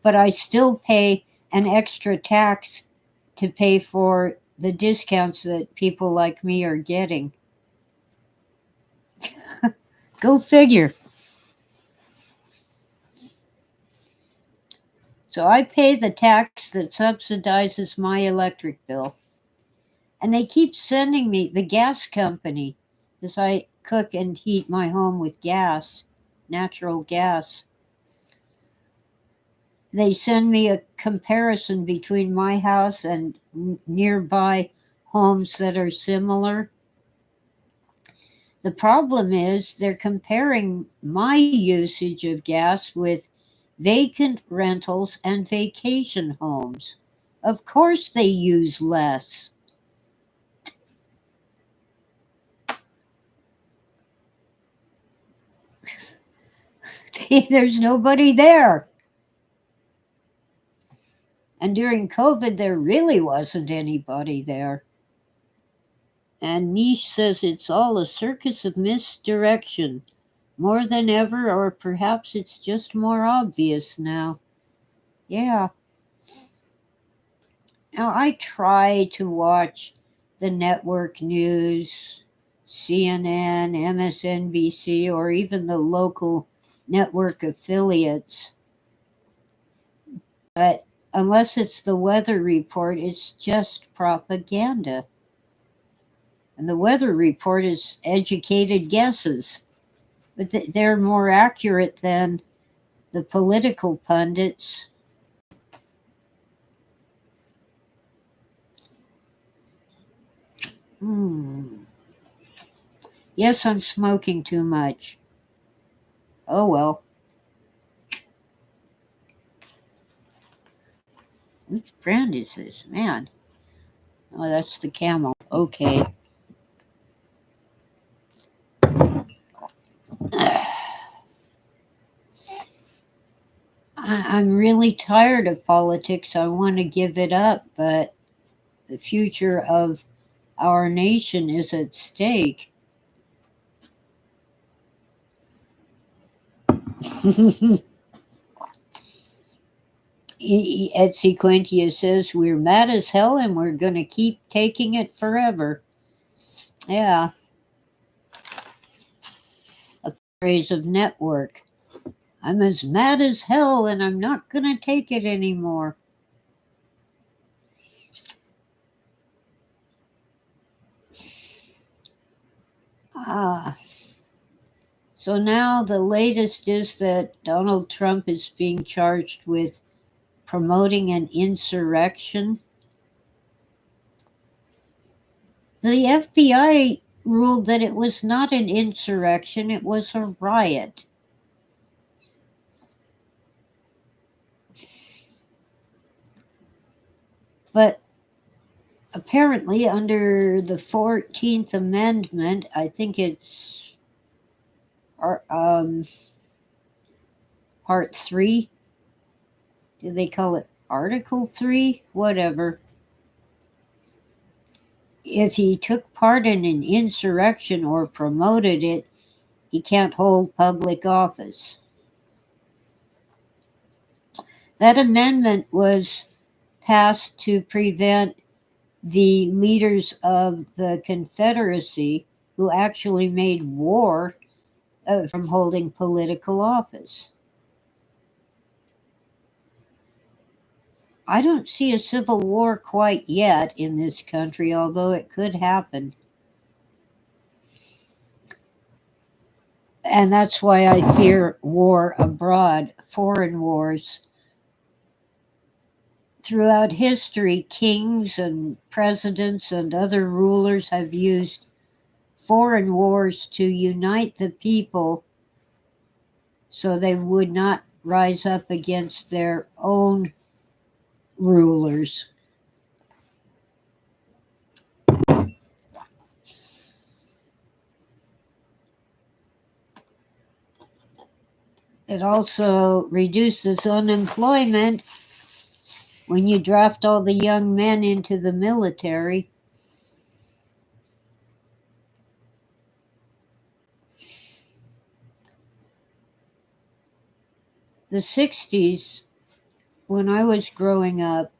but I still pay an extra tax to pay for the discounts that people like me are getting. Go figure. So I pay the tax that subsidizes my electric bill. And they keep sending me the gas company, because I cook and heat my home with gas, natural gas. They send me a comparison between my house and nearby homes that are similar. The problem is they're comparing my usage of gas with vacant rentals and vacation homes. Of course, they use less. There's nobody there. And during COVID, there really wasn't anybody there. And Niche says it's all a circus of misdirection, more than ever, or perhaps it's just more obvious now. Yeah. Now, I try to watch the network news, CNN, MSNBC, or even the local network affiliates. But unless it's the weather report, it's just propaganda. And the weather report is educated guesses, but they're more accurate than the political pundits. Hmm. Yes, I'm smoking too much. Oh well. Which brand is this? Man. Oh, that's the Camel. Okay. I'm really tired of politics. I want to give it up, but the future of our nation is at stake. At Sequentia says, we're mad as hell and we're going to keep taking it forever. Yeah, a phrase of network. I'm as mad as hell and I'm not going to take it anymore. Ah, so now the latest is that Donald Trump is being charged with promoting an insurrection. The FBI ruled that it was not an insurrection, it was a riot. But apparently, under the 14th Amendment, I think it's Part 3. Do they call it Article 3? Whatever. If he took part in an insurrection or promoted it, he can't hold public office. That amendment was passed to prevent the leaders of the Confederacy, who actually made war, from holding political office. I don't see a civil war quite yet in this country, although it could happen. And that's why I fear war abroad, foreign wars. Throughout history, kings and presidents and other rulers have used foreign wars to unite the people so they would not rise up against their own rulers. It also reduces unemployment when you draft all the young men into the military. The 60s, when I was growing up,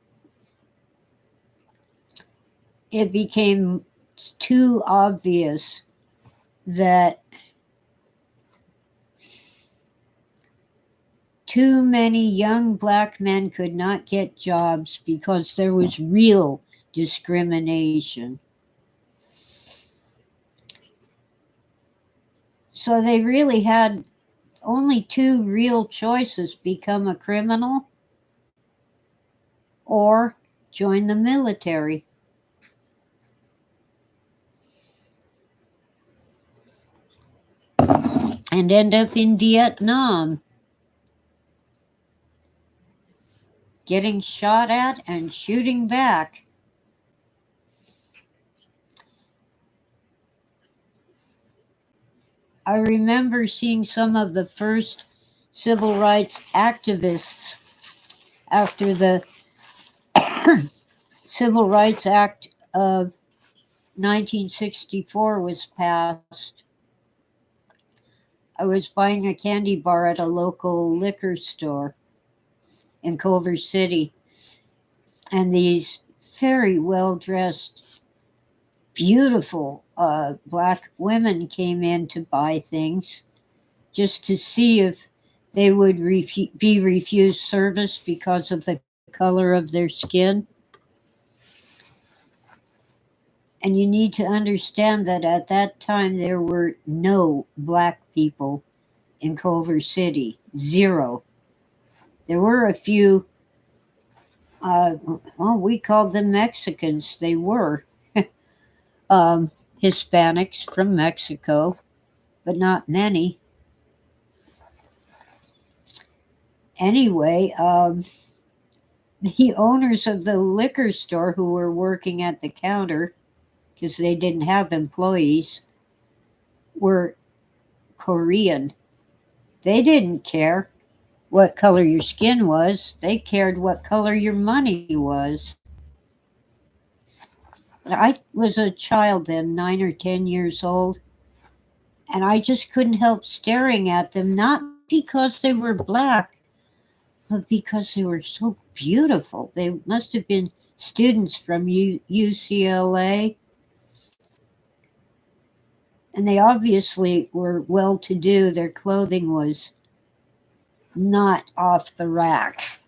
it became too obvious that too many young black men could not get jobs because there was real discrimination. So they really had only two real choices: become a criminal or join the military. And end up in Vietnam, getting shot at and shooting back. I remember seeing some of the first civil rights activists after the Civil Rights Act of 1964 was passed. I was buying a candy bar at a local liquor store in Culver City, and these very well dressed, beautiful black women came in to buy things just to see if they would be refused service because of the color of their skin. And you need to understand that at that time there were no black people in Culver City. Zero. There were a few, well, we called them Mexicans. They were Hispanics from Mexico, but not many. Anyway, The owners of the liquor store who were working at the counter, because they didn't have employees, were Korean. They didn't care what color your skin was, they cared what color your money was. I was a child then, 9 or 10 years old, and I just couldn't help staring at them, not because they were black, but because they were so beautiful. They must have been students from UCLA, and they obviously were well to do. Their clothing was not off the rack.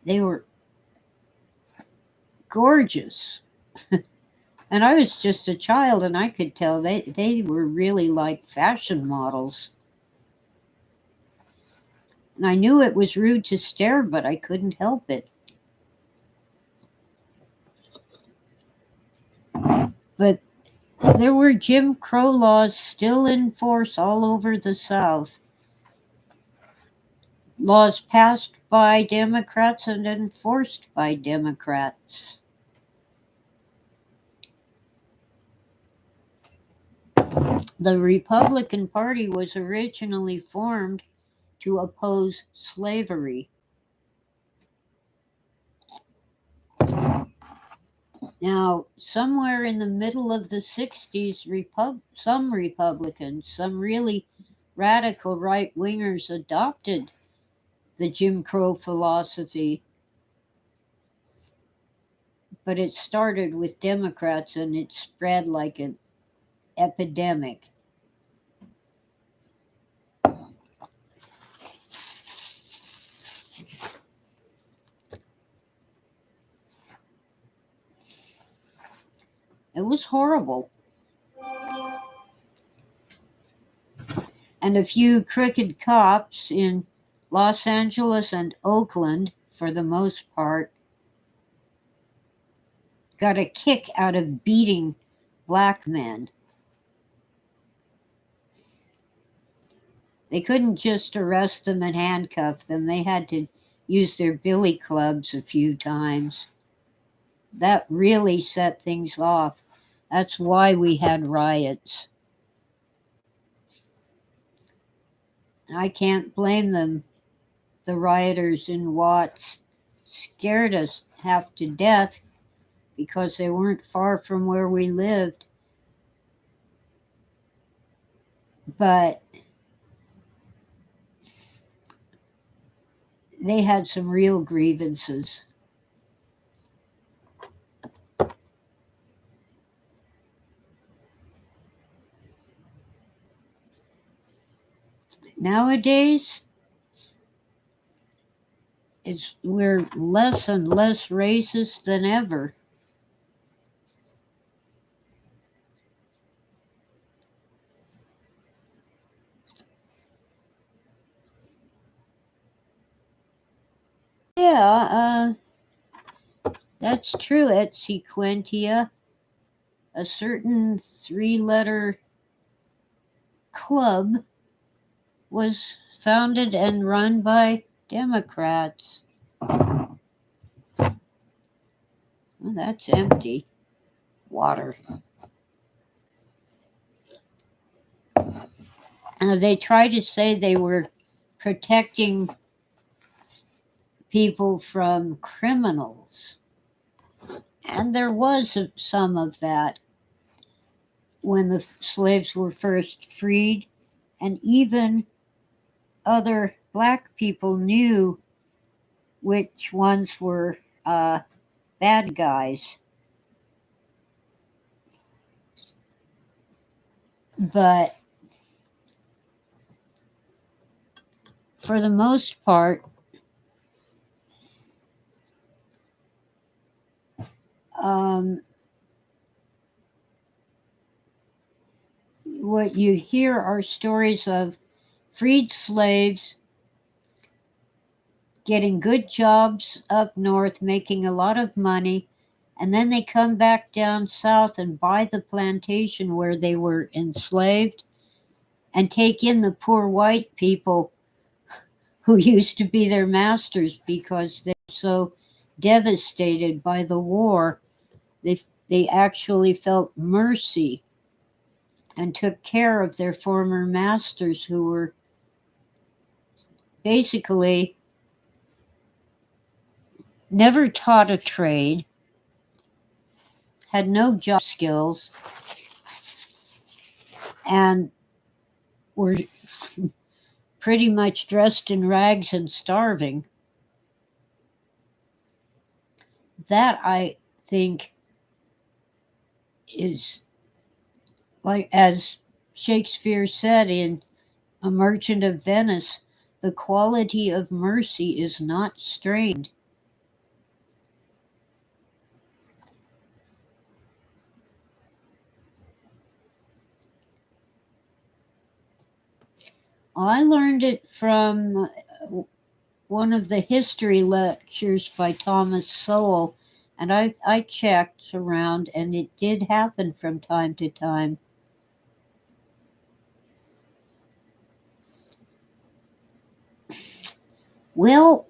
They were gorgeous. And I was just a child, and I could tell they were really like fashion models. And I knew it was rude to stare, but I couldn't help it. But there were Jim Crow laws still in force all over the South. Laws passed by Democrats and enforced by Democrats. The Republican Party was originally formed to oppose slavery. Now, somewhere in the middle of the 60s, some Republicans, some really radical right wingers, adopted the Jim Crow philosophy, but it started with Democrats and it spread like an epidemic. It was horrible. And a few crooked cops in Los Angeles and Oakland, for the most part, got a kick out of beating black men. They couldn't just arrest them and handcuff them, they had to use their billy clubs a few times. That really set things off. That's why we had riots. I can't blame them. The rioters in Watts scared us half to death because they weren't far from where we lived. But they had some real grievances. Nowadays, we're less and less racist than ever. Yeah, that's true. At Sequentia, a certain three-letter club was founded and run by Democrats. Oh, that's empty. Water. They try to say they were protecting people from criminals. And there was some of that when the slaves were first freed, and even other black people knew which ones were bad guys. But for the most part, um, what you hear are stories of freed slaves getting good jobs up north, making a lot of money, and then they come back down south and buy the plantation where they were enslaved and take in the poor white people who used to be their masters because they're so devastated by the war. They actually felt mercy and took care of their former masters who were basically never taught a trade, had no job skills, and were pretty much dressed in rags and starving. That, I think, is like, as Shakespeare said in A Merchant of Venice, the quality of mercy is not strained. I learned it from one of the history lectures by Thomas Sowell, and I checked around, and it did happen from time to time. Well,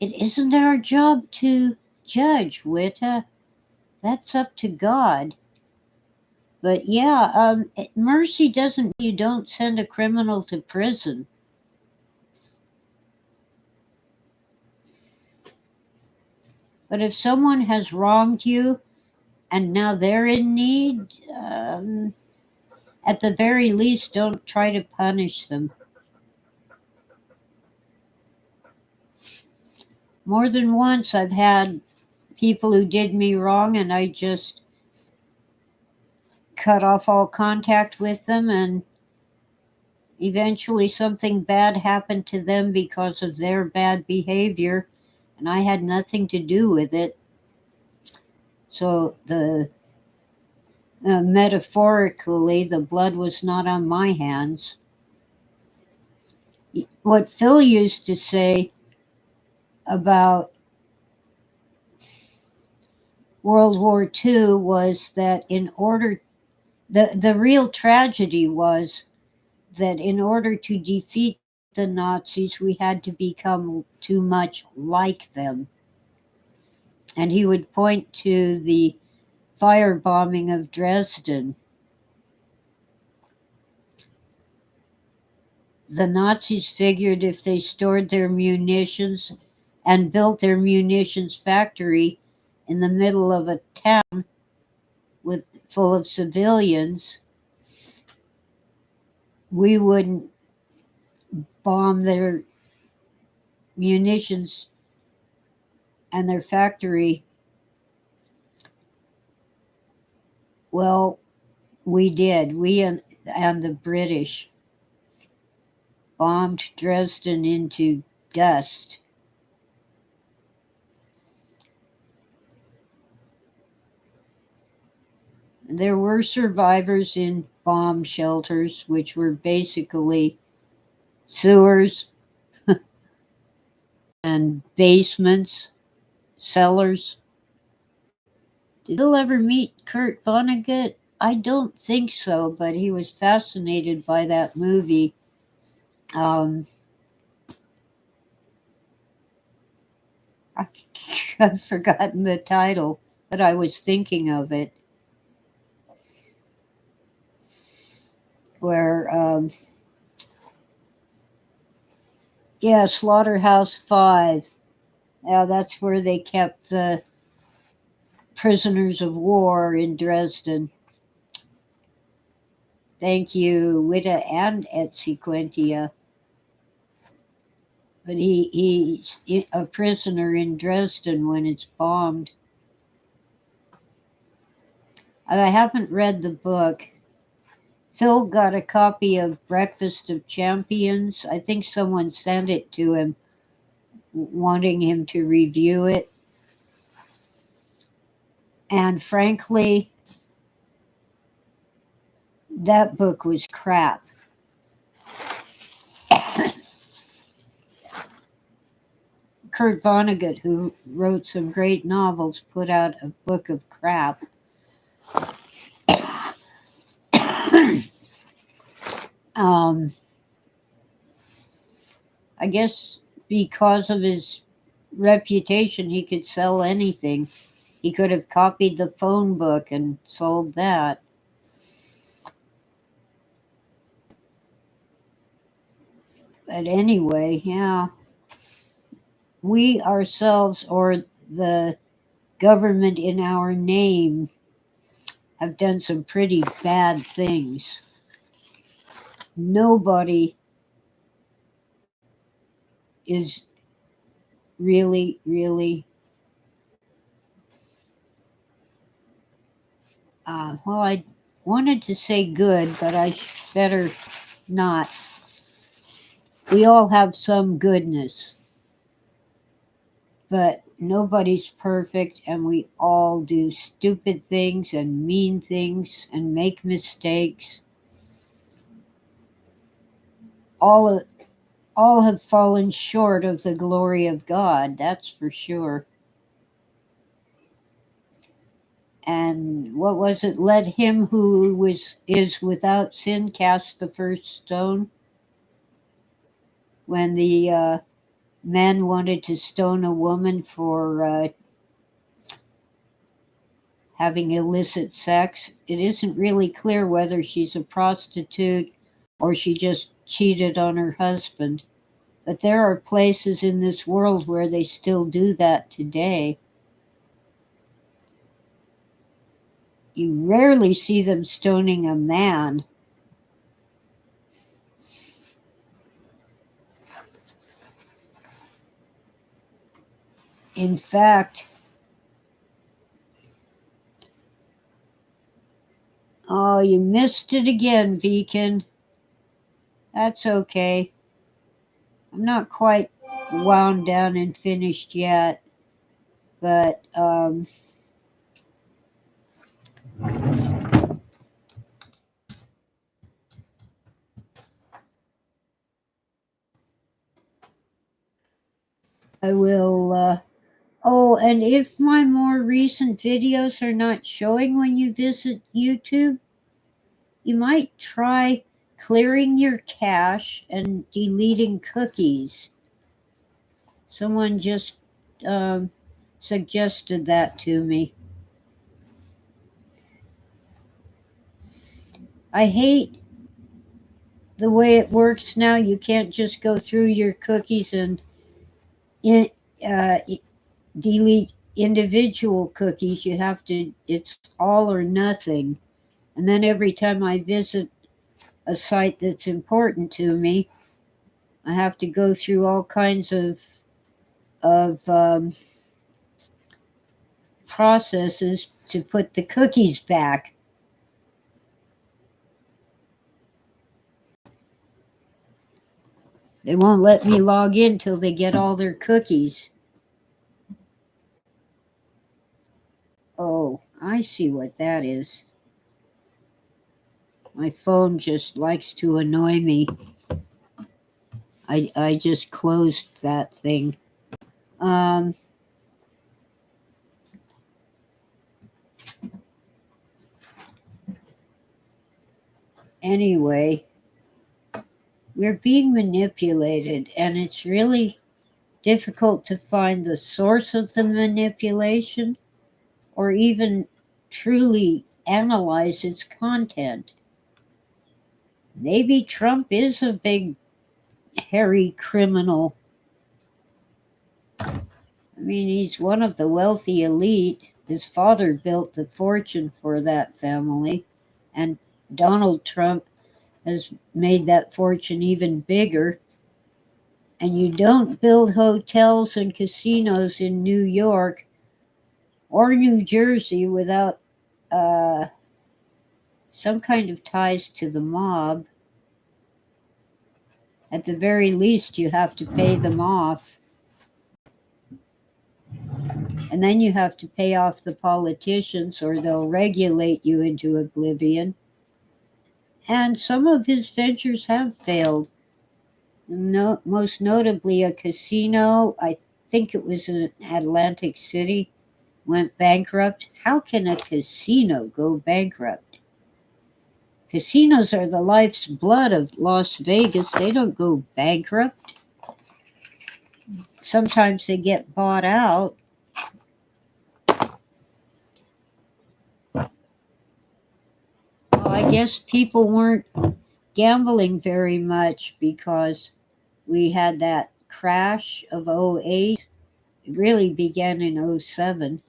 it isn't our job to judge, Witta. That's up to God. But yeah, mercy doesn't mean you don't send a criminal to prison. But if someone has wronged you and now they're in need, at the very least, don't try to punish them. More than once, I've had people who did me wrong, and I just cut off all contact with them, and eventually something bad happened to them because of their bad behavior, and I had nothing to do with it. So metaphorically, the blood was not on my hands. What Phil used to say about World War II was that the real tragedy was that in order to defeat the Nazis, we had to become too much like them. And he would point to the firebombing of Dresden. The Nazis figured if they stored their munitions and built their munitions factory in the middle of a town full of civilians, we wouldn't bomb their munitions and their factory. Well, we did. We and the British bombed Dresden into dust. There were survivors in bomb shelters, which were basically sewers and basements, cellars. Did Bill ever meet Kurt Vonnegut? I don't think so, but he was fascinated by that movie. Um, I've forgotten the title, but I was thinking of it, where, yeah, Slaughterhouse Five. Yeah, that's where they kept the prisoners of war in Dresden. Thank you, Witta and Etziquentia. But he's a prisoner in Dresden when it's bombed. I haven't read the book. Phil got a copy of Breakfast of Champions. I think someone sent it to him, wanting him to review it. And frankly, that book was crap. Kurt Vonnegut, who wrote some great novels, put out a book of crap. um, I guess because of his reputation, he could sell anything. He could have copied the phone book and sold that. But anyway, yeah, we ourselves, or the government in our name, have done some pretty bad things. Nobody is really, well, I wanted to say good, but I better not. We all have some goodness, but nobody's perfect, and we all do stupid things and mean things and make mistakes. All, all have fallen short of the glory of God, that's for sure. And what was it? Let him who is without sin cast the first stone. When the men wanted to stone a woman for having illicit sex, it isn't really clear whether she's a prostitute or she just cheated on her husband. But there are places in this world where they still do that today. You rarely see them stoning a man. In fact, oh, you missed it again, Beacon. That's okay. I'm not quite wound down and finished yet, but I will. Oh, and if my more recent videos are not showing when you visit YouTube, you might try clearing your cache and deleting cookies. Someone just um, suggested that to me. I hate the way it works now. You can't just go through your cookies and in, uh, delete individual cookies. You have to, it's all or nothing. And then every time I visit a site that's important to me, I have to go through all kinds of processes to put the cookies back. They won't let me log in till they get all their cookies. Oh, I see what that is. My phone just likes to annoy me. I just closed that thing. Um, anyway, we're being manipulated, and it's really difficult to find the source of the manipulation or even truly analyze its content. Maybe Trump is a big, hairy criminal. I mean, he's one of the wealthy elite. His father built the fortune for that family, and Donald Trump has made that fortune even bigger. And you don't build hotels and casinos in New York or New Jersey without some kind of ties to the mob. At the very least, you have to pay them off. And then you have to pay off the politicians or they'll regulate you into oblivion. And some of his ventures have failed. No, most notably, a casino, I think it was in Atlantic City, went bankrupt. How can a casino go bankrupt? Casinos are the life's blood of Las Vegas. They don't go bankrupt. sometimes they get bought out. Well, I guess people weren't gambling very much because we had that crash of '08. It really began in '07.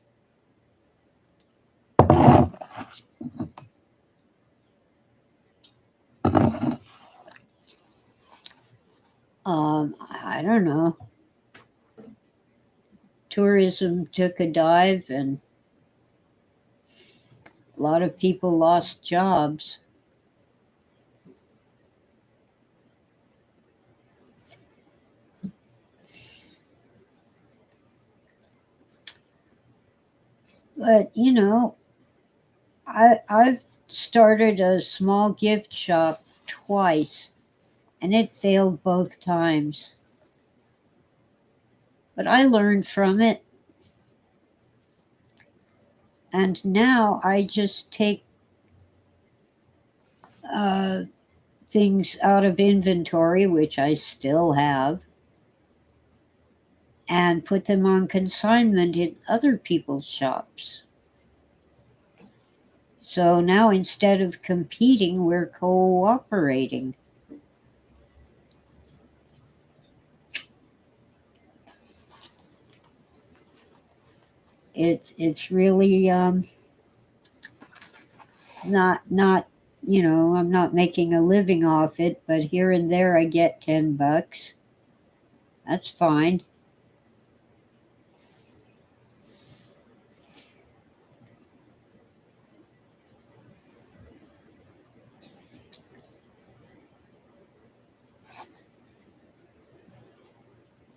I don't know. Tourism took a dive and a lot of people lost jobs. But, I've started a small gift shop twice and it failed both times. But I learned from it. And now I just take uh, things out of inventory, which I still have, and put them on consignment in other people's shops. So now instead of competing, we're cooperating. It's really not I'm not making a living off it, but here and there I get $10. That's fine.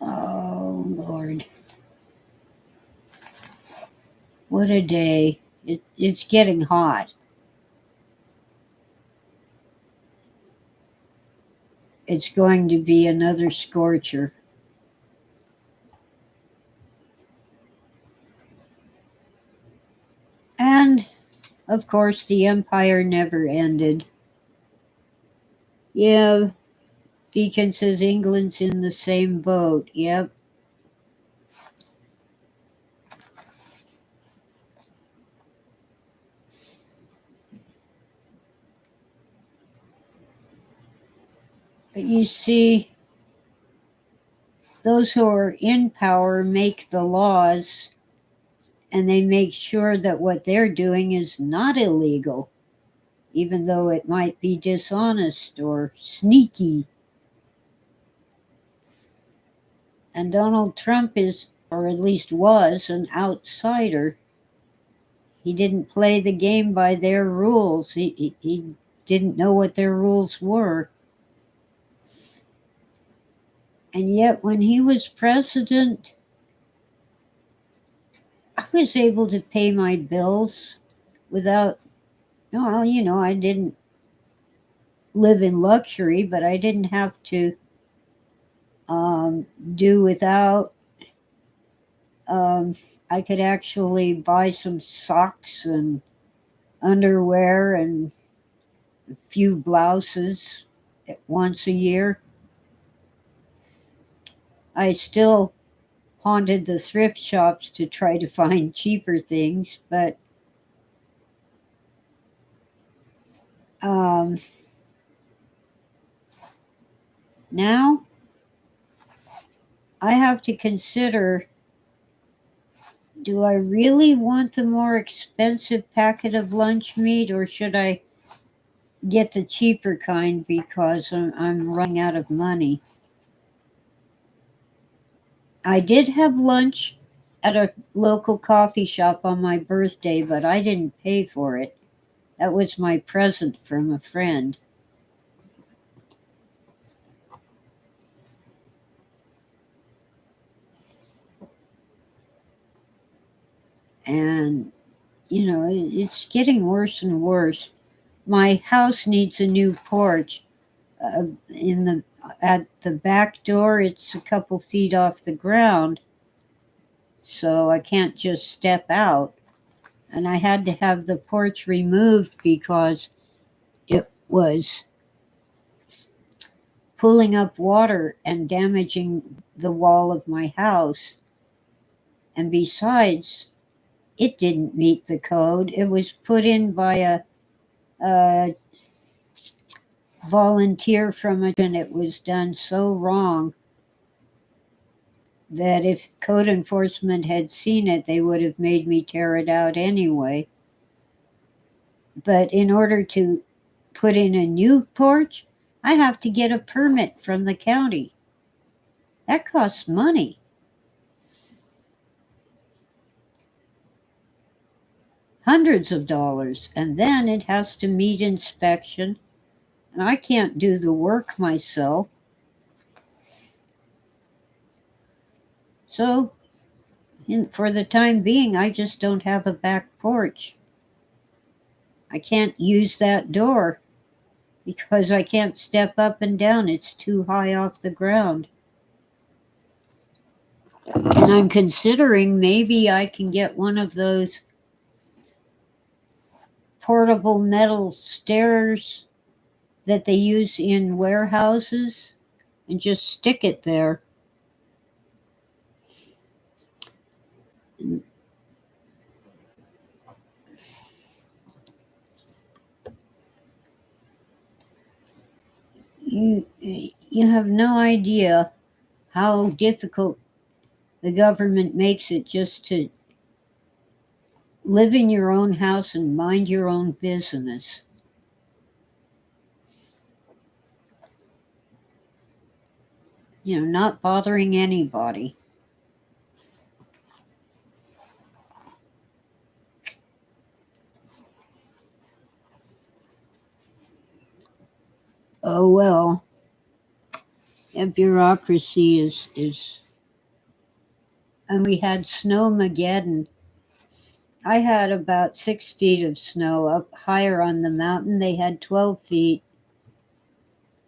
Oh Lord, what a day! It's getting hot. It's going to be another scorcher. And of course, the empire never ended. Yeah, Beacon says England's in the same boat. Yep. But you see, those who are in power make the laws and they make sure that what they're doing is not illegal, even though it might be dishonest or sneaky. And Donald Trump is, or at least was, an outsider. He didn't play the game by their rules. He didn't know what their rules were. And yet, when he was president, I was able to pay my bills without, well, I didn't live in luxury, but I didn't have to do without. Um, I could actually buy some socks and underwear and a few blouses once a year. I still haunted the thrift shops to try to find cheaper things, but um, now I have to consider, do I really want the more expensive packet of lunch meat or should I get the cheaper kind because I'm running out of money? I did have lunch at a local coffee shop on my birthday, but I didn't pay for it. That was my present from a friend. And, it's getting worse and worse. My house needs a new porch. In the At the back door, it's a couple feet off the ground, so I can't just step out. And I had to have the porch removed because it was pulling up water and damaging the wall of my house. And besides, it didn't meet the code. It was put in by a volunteer from a, and it was done so wrong that if code enforcement had seen it, they would have made me tear it out anyway. But in order to put in a new porch, I have to get a permit from the county. That costs money. Hundreds of dollars. And then it has to meet inspection. And I can't do the work myself. So, for the time being, I just don't have a back porch. I can't use that door because I can't step up and down. It's too high off the ground. And I'm considering maybe I can get one of those portable metal stairs that they use in warehouses and just stick it there. You have no idea how difficult the government makes it just to live in your own house and mind your own business. Not bothering anybody. Oh well, bureaucracy is. And we had snowmageddon. I had about 6 feet of snow up higher on the mountain. They had 12 feet.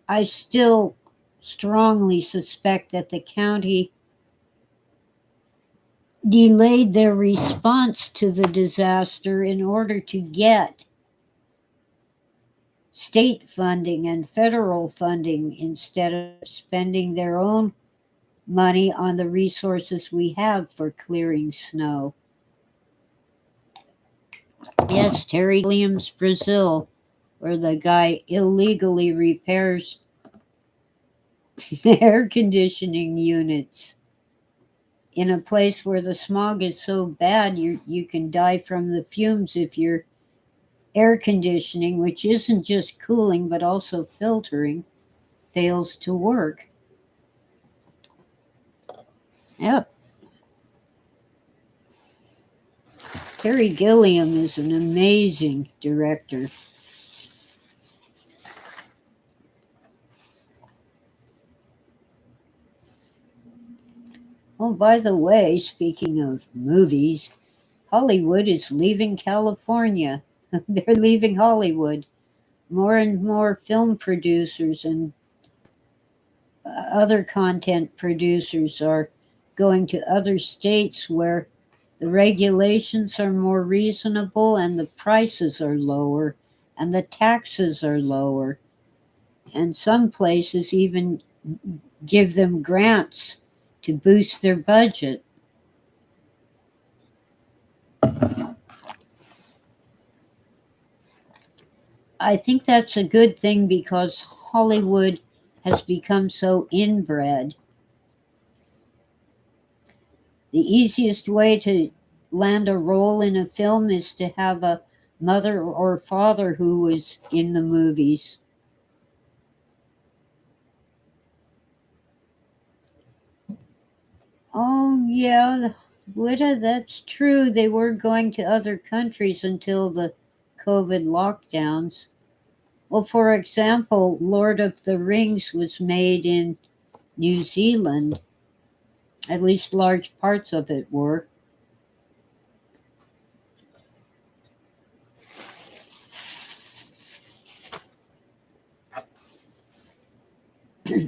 I still strongly suspect that the county delayed their response to the disaster in order to get state funding and federal funding instead of spending their own money on the resources we have for clearing snow. Yes, Terry Gilliam's Brazil, where the guy illegally repairs air conditioning units in a place where the smog is so bad you can die from the fumes if your air conditioning, which isn't just cooling but also filtering, fails to work. Yep. Terry Gilliam is an amazing director. Oh, by the way, speaking of movies, Hollywood is leaving California. They're leaving Hollywood. More and more film producers and other content producers are going to other states where the regulations are more reasonable and the prices are lower and the taxes are lower. And some places even give them grants to boost their budget. I think that's a good thing because Hollywood has become so inbred. The easiest way to land a role in a film is to have a mother or father who was in the movies. Oh, yeah, Witta, that's true. They were going to other countries until the COVID lockdowns. Well, for example, Lord of the Rings was made in New Zealand. At least large parts of it were.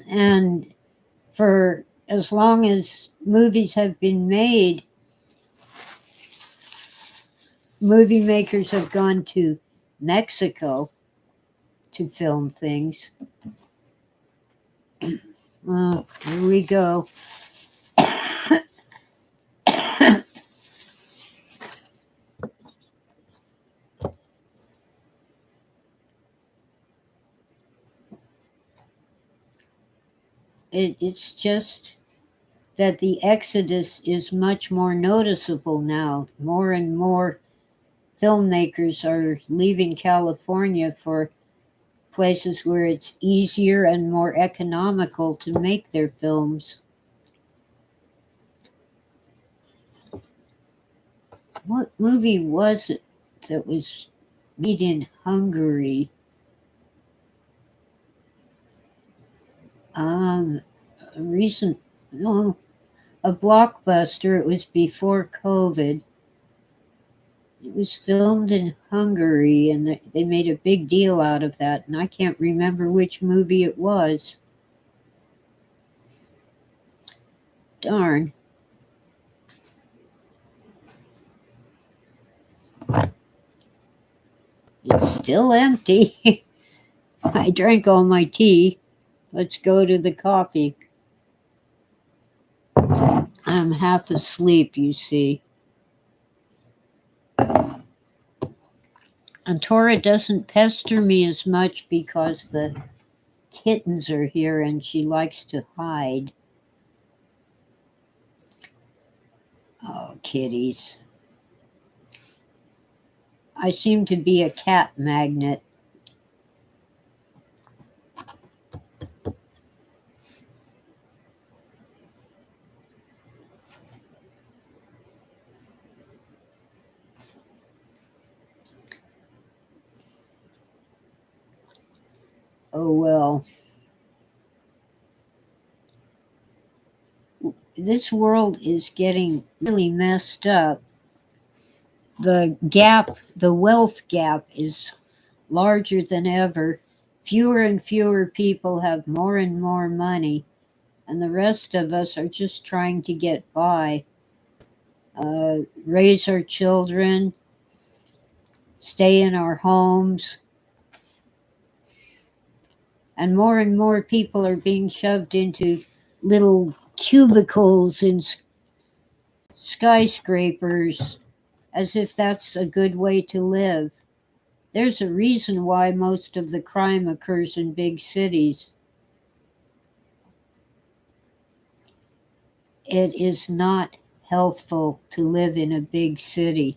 And for as long as movies have been made, movie makers have gone to Mexico to film things. Here we go. It's just that the exodus is much more noticeable now. More and more filmmakers are leaving California for places where it's easier and more economical to make their films. What movie was it that was made in Hungary? Um, a recent, no, a blockbuster. It was before COVID. It was filmed in Hungary, and they made a big deal out of that. And I can't remember which movie it was. Darn. It's still empty. I drank all my tea. Let's go to the coffee. I'm half asleep, you see. And Tora doesn't pester me as much because the kittens are here and she likes to hide. Oh, kitties. I seem to be a cat magnet. Oh, well. This world is getting really messed up. The wealth gap is larger than ever. Fewer and fewer people have more and more money, and the rest of us are just trying to get by, raise our children, stay in our homes, and more people are being shoved into little cubicles in skyscrapers as if that's a good way to live. There's a reason why most of the crime occurs in big cities. It is not healthful to live in a big city.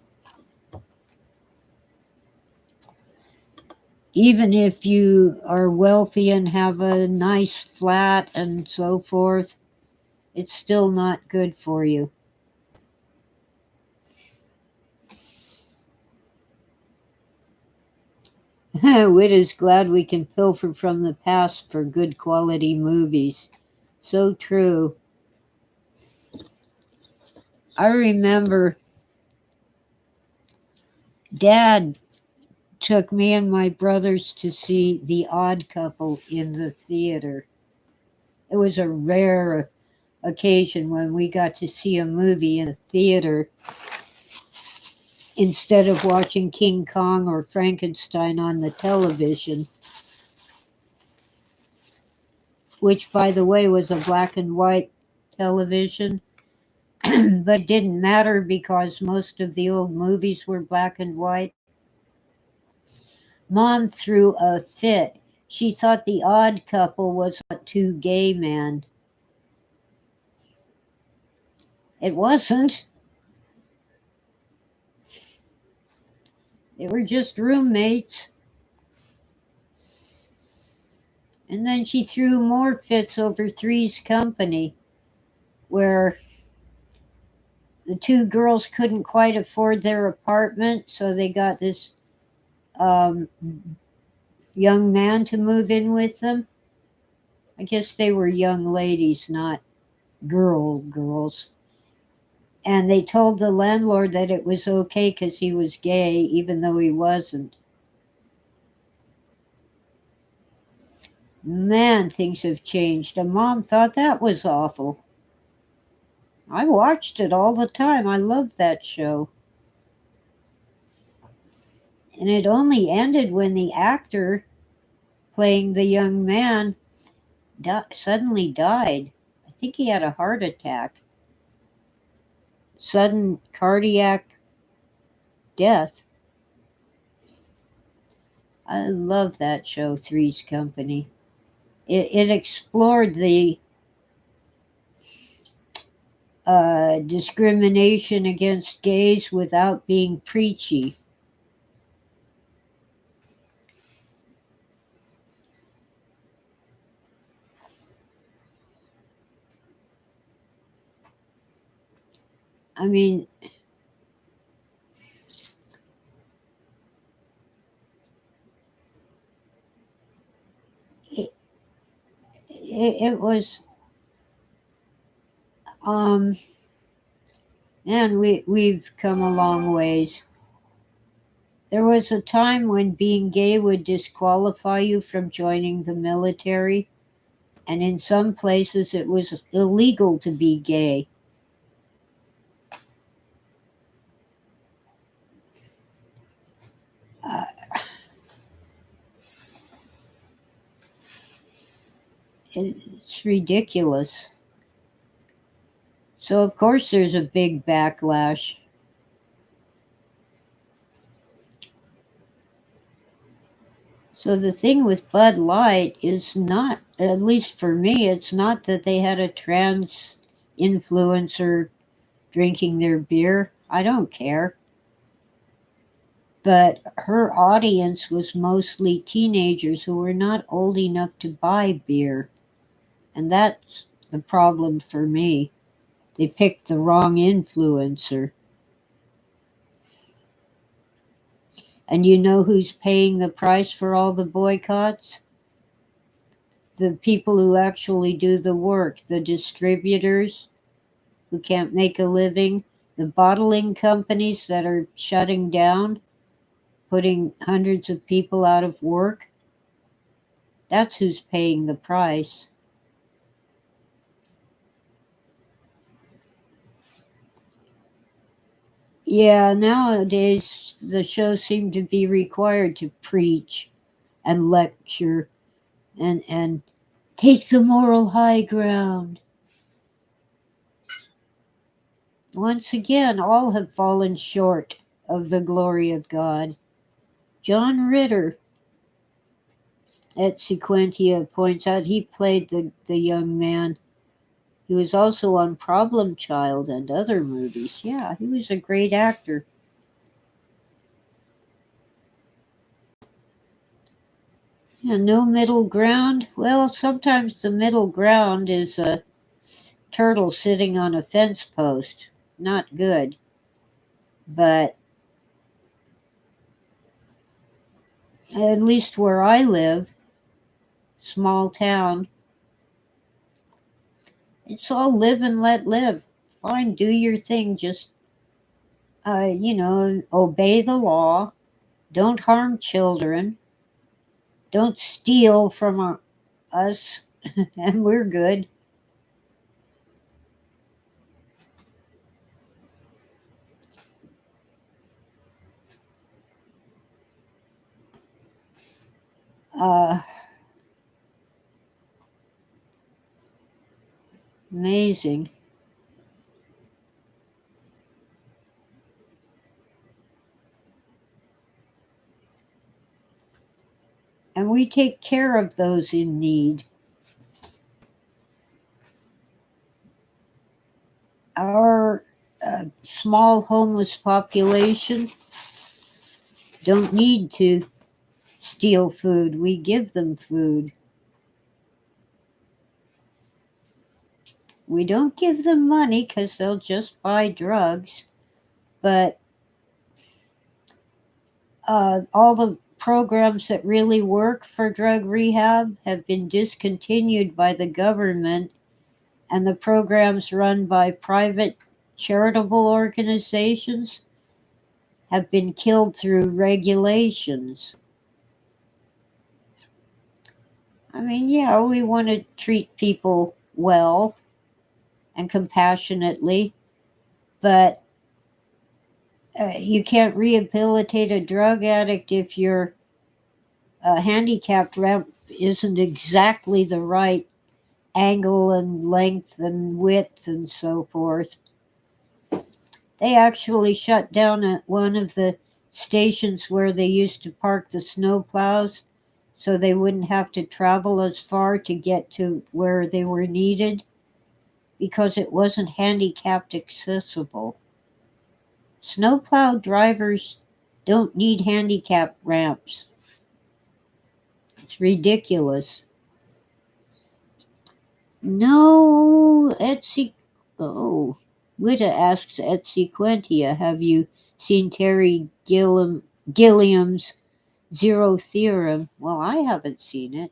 Even if you are wealthy and have a nice flat and so forth, it's still not good for you. Wit is glad we can pilfer from the past for good quality movies. So true. I remember Dad took me and my brothers to see The Odd Couple in the theater. It was a rare occasion when we got to see a movie in the theater instead of watching King Kong or Frankenstein on the television, which, by the way, was a black and white television. But it didn't matter because most of the old movies were black and white. Mom threw a fit. She thought The Odd Couple was about two gay men. It wasn't. They were just roommates. And then she threw more fits over Three's Company, where the two girls couldn't quite afford their apartment, so they got this um, young man to move in with them. I guess they were young ladies, not girls. And they told the landlord that it was okay because he was gay, even though he wasn't. Man, things have changed. And Mom thought that was awful. I watched it all the time. I loved that show. And it only ended when the actor playing the young man suddenly died. I think he had a heart attack. Sudden cardiac death. I love that show, Three's Company. It explored the discrimination against gays without being preachy. I mean, it, it was, um, man, we've come a long ways. There was a time when being gay would disqualify you from joining the military, and in some places it was illegal to be gay. Uh, it's ridiculous. So, of course, there's a big backlash. So, the thing with Bud Light is not, at least for me, it's not that they had a trans influencer drinking their beer. I don't care. But her audience was mostly teenagers who were not old enough to buy beer. And that's the problem for me. They picked the wrong influencer. And you know who's paying the price for all the boycotts? The people who actually do the work, the distributors who can't make a living, the bottling companies that are shutting down, putting hundreds of people out of work. That's who's paying the price. Yeah, nowadays the shows seem to be required to preach and lecture and take the moral high ground. Once again, all have fallen short of the glory of God. John Ritter at Sequentia points out he played the young man. He was also on Problem Child and other movies. Yeah, he was a great actor. Yeah, no middle ground. Well, sometimes the middle ground is a turtle sitting on a fence post. Not good. But at least where I live, small town, it's all live and let live. Fine, do your thing. Just, obey the law. Don't harm children. Don't steal from us, and we're good. Uh, Amazing. And we take care of those in need. Our small homeless population don't need to steal food. We give them food. We don't give them money because they'll just buy drugs. But all the programs that really work for drug rehab have been discontinued by the government, and the programs run by private charitable organizations have been killed through regulations. I mean, yeah, we want to treat people well and compassionately, but you can't rehabilitate a drug addict if your handicapped ramp isn't exactly the right angle and length and width and so forth. They actually shut down at one of the stations where they used to park the snowplows so they wouldn't have to travel as far to get to where they were needed because it wasn't handicapped accessible. Snowplow drivers don't need handicap ramps. It's ridiculous. No, Etsy. Oh, Witta asks at Sequentia, have you seen Terry Gilliam's Zero Theorem? Well, I haven't seen it.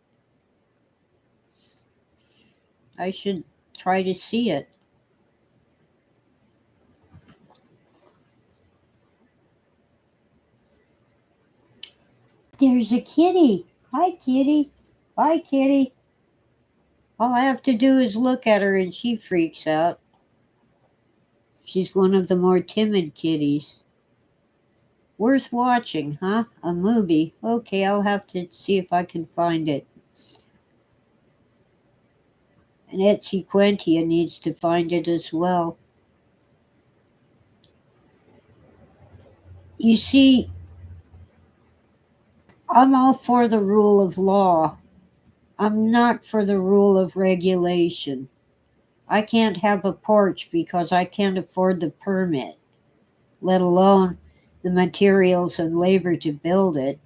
I should try to see it. There's a kitty. Hi, kitty. Bye, kitty. All I have to do is look at her and she freaks out. She's one of the more timid kitties. Worth watching, huh? A movie. Okay, I'll have to see if I can find it. And Etsy Quentia needs to find it as well. You see, I'm all for the rule of law. I'm not for the rule of regulation. I can't have a porch because I can't afford the permit, let alone the materials and labor to build it.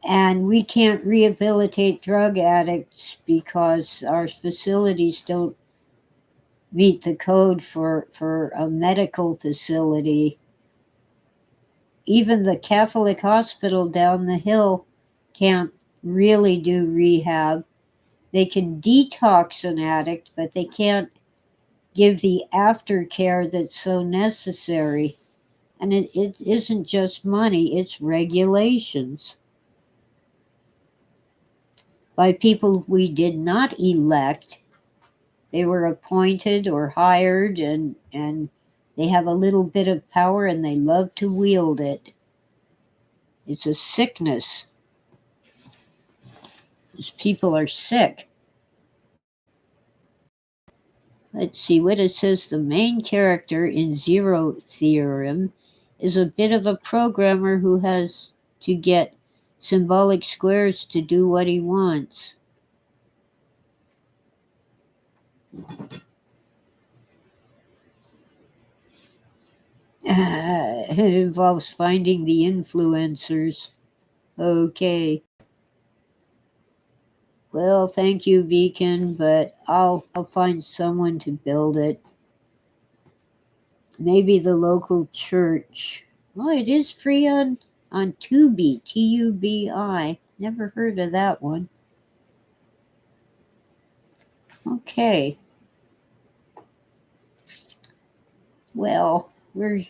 And we can't rehabilitate drug addicts because our facilities don't meet the code for a medical facility. Even the Catholic hospital down the hill can't really do rehab. They can detox an addict, but they can't give the aftercare that's so necessary. And it isn't just money, it's regulations by people we did not elect. They were appointed or hired, and they have a little bit of power and they love to wield it. It's a sickness. These people are sick. Let's see what it says. The main character in Zero Theorem is a bit of a programmer who has to get symbolic squares to do what he wants. It involves finding the influencers. Okay. Well, thank you, Beacon, but I'll find someone to build it. Maybe the local church. Oh, it is free on Tubi, Tubi. Never heard of that one. Okay. Well, we're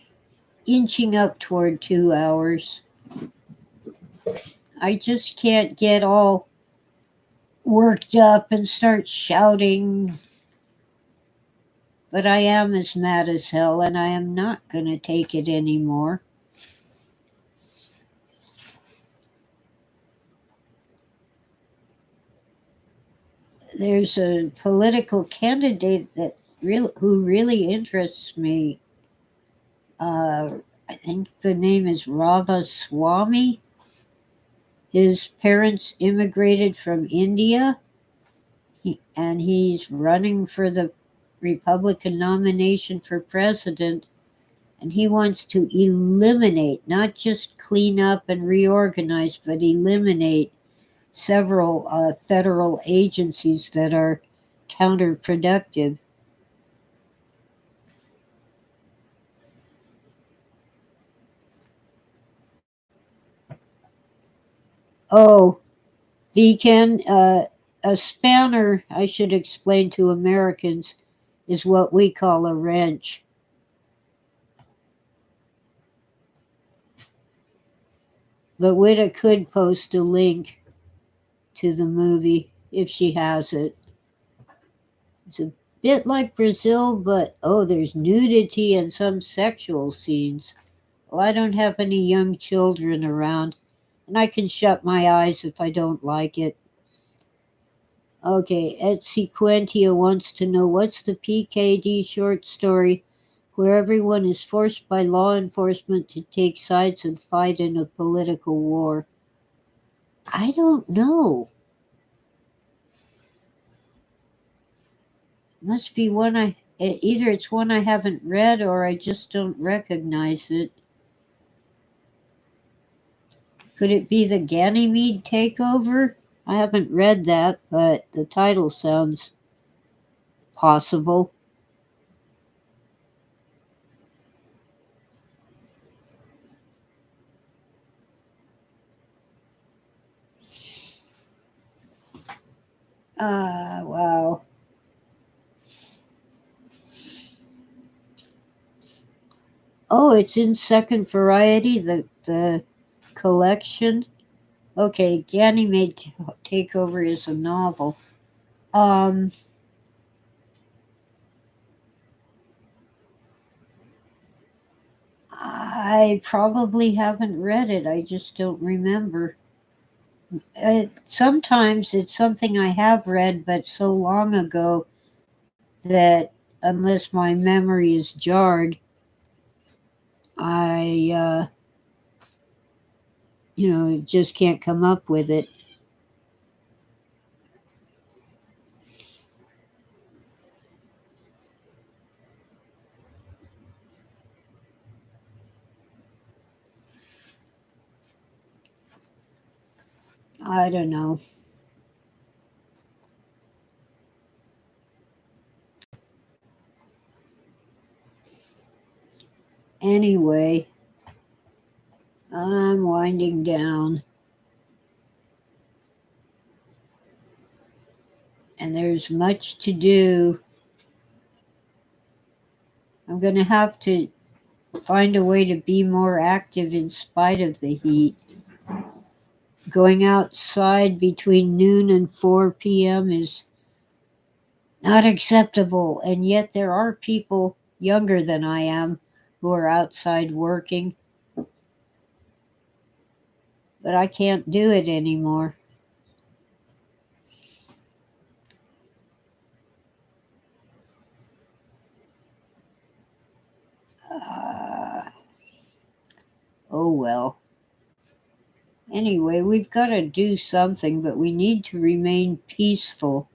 inching up toward 2 hours. I just can't get all worked up and start shouting. But I am as mad as hell, and I am not going to take it anymore. There's a political candidate who really interests me. I think the name is Rava Swami. His parents immigrated from India, and he's running for the Republican nomination for president. And he wants to eliminate, not just clean up and reorganize, but eliminate several federal agencies that are counterproductive. Oh, Deacon, a spanner, I should explain to Americans, is what we call a wrench. But Witta could post a link to the movie if she has it. It's a bit like Brazil, but oh, there's nudity and some sexual scenes. Well, I don't have any young children around, And I can shut my eyes if I don't like it. Okay, Ed Sequentia wants to know what's the PKD short story where everyone is forced by law enforcement to take sides and fight in a political war? I don't know. Must be one either it's one I haven't read or I just don't recognize it. Could it be the Ganymede takeover? I haven't read that, but the title sounds possible. Wow. Oh, it's in Second Variety, the collection. Okay, Ganymede Takeover is a novel. Um, I probably haven't read it. I just don't remember. Sometimes it's something I have read, but so long ago that unless my memory is jarred, I just can't come up with it. I don't know. Anyway, I'm winding down, and there's much to do. I'm going to have to find a way to be more active in spite of the heat. Going outside between noon and 4 p.m. is not acceptable, and yet there are people younger than I am who are outside working, but I can't do it anymore. Uh, oh well. Anyway, we've got to do something, but we need to remain peaceful.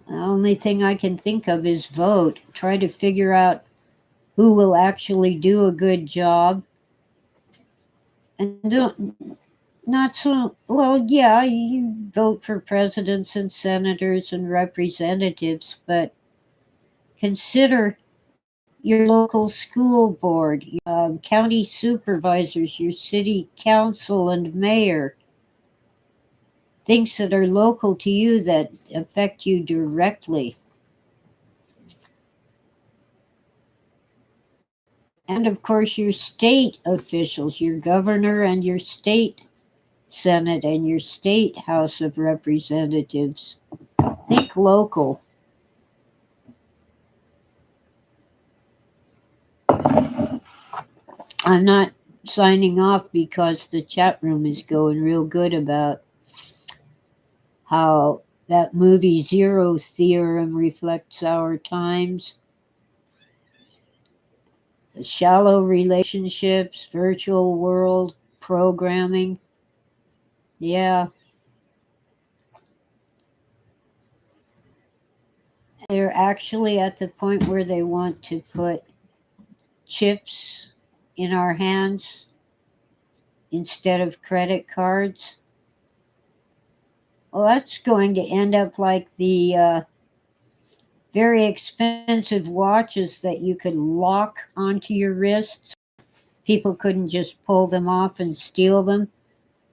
The only thing I can think of is vote. Try to figure out who will actually do a good job. And don't, not so, well, yeah, you vote for presidents and senators and representatives, but consider your local school board, county supervisors, your city council and mayor, things that are local to you that affect you directly. And of course, your state officials, your governor and your state senate and your state house of representatives. Think local. I'm not signing off because the chat room is going real good about how that movie Zero Theorem reflects our times. The shallow relationships, virtual world, programming. Yeah, they're actually at the point where they want to put chips in our hands instead of credit cards. Well, that's going to end up like the very expensive watches that you could lock onto your wrists. People couldn't just pull them off and steal them.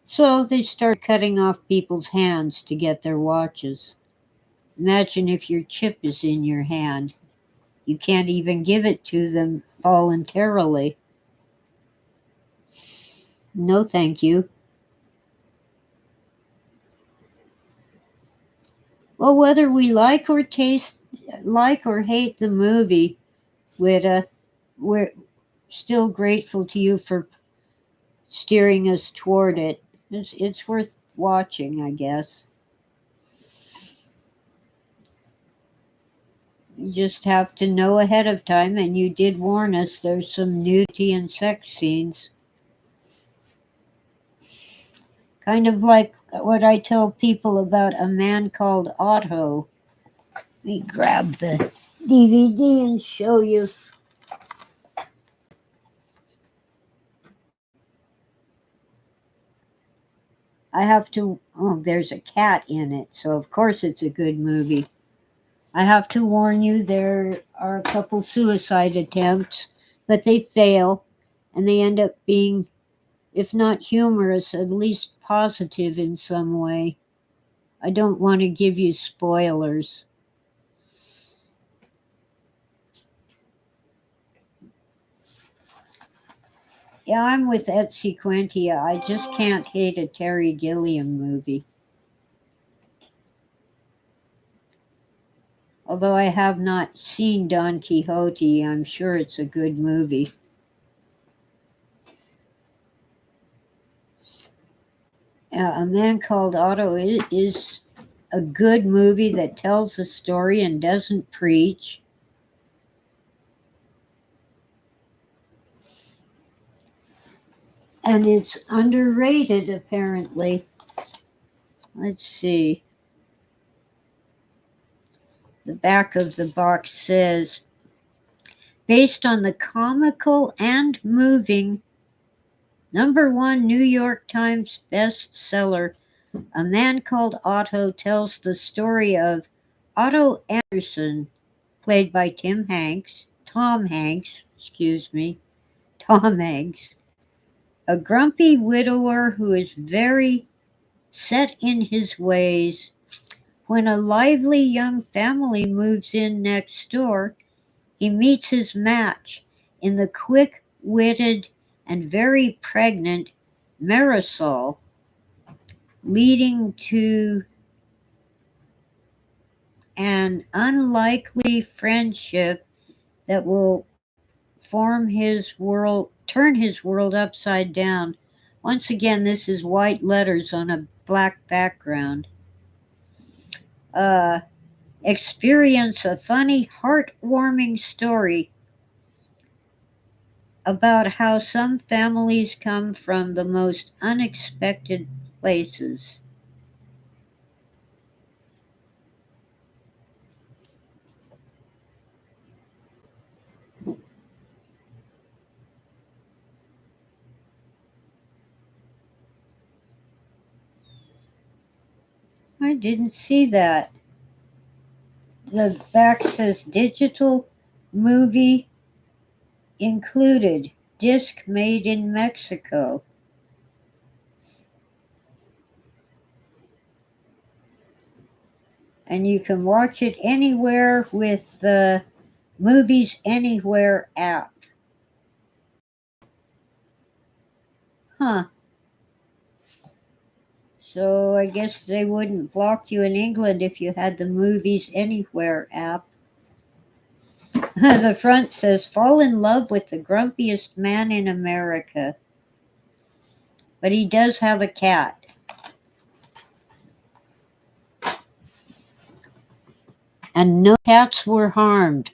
So they started cutting off people's hands to get their watches. Imagine if your chip is in your hand. You can't even give it to them voluntarily. No, thank you. Well, whether we like or hate the movie, Witta, we're still grateful to you for steering us toward it. It's worth watching, I guess. You just have to know ahead of time, and you did warn us there's some nudity and sex scenes. Kind of like what I tell people about A Man Called Otto. Let me grab the DVD and show you. I have to, oh, there's a cat in it, so of course it's a good movie. I have to warn you, there are a couple suicide attempts, but they fail, and they end up being, if not humorous, at least positive in some way. I don't want to give you spoilers. Yeah, I'm with Etsy Quentia. I just can't hate a Terry Gilliam movie. Although I have not seen Don Quixote, I'm sure it's a good movie. A Man Called Otto is a good movie that tells a story and doesn't preach. And it's underrated, apparently. Let's see. The back of the box says, based on the comical and moving #1 New York Times bestseller, A Man Called Otto tells the story of Otto Anderson, played by Tom Hanks, a grumpy widower who is very set in his ways. When a lively young family moves in next door, he meets his match in the quick-witted and very pregnant Marisol, leading to an unlikely friendship that will turn his world upside down. Once again, this is white letters on a black background. Uh, Experience a funny, heartwarming story about how some families come from the most unexpected places. I didn't see that. The back says digital movie included, disc made in Mexico. And you can watch it anywhere with the Movies Anywhere app. Huh. So I guess they wouldn't block you in England if you had the Movies Anywhere app. The front says, fall in love with the grumpiest man in America. But he does have a cat. And no cats were harmed.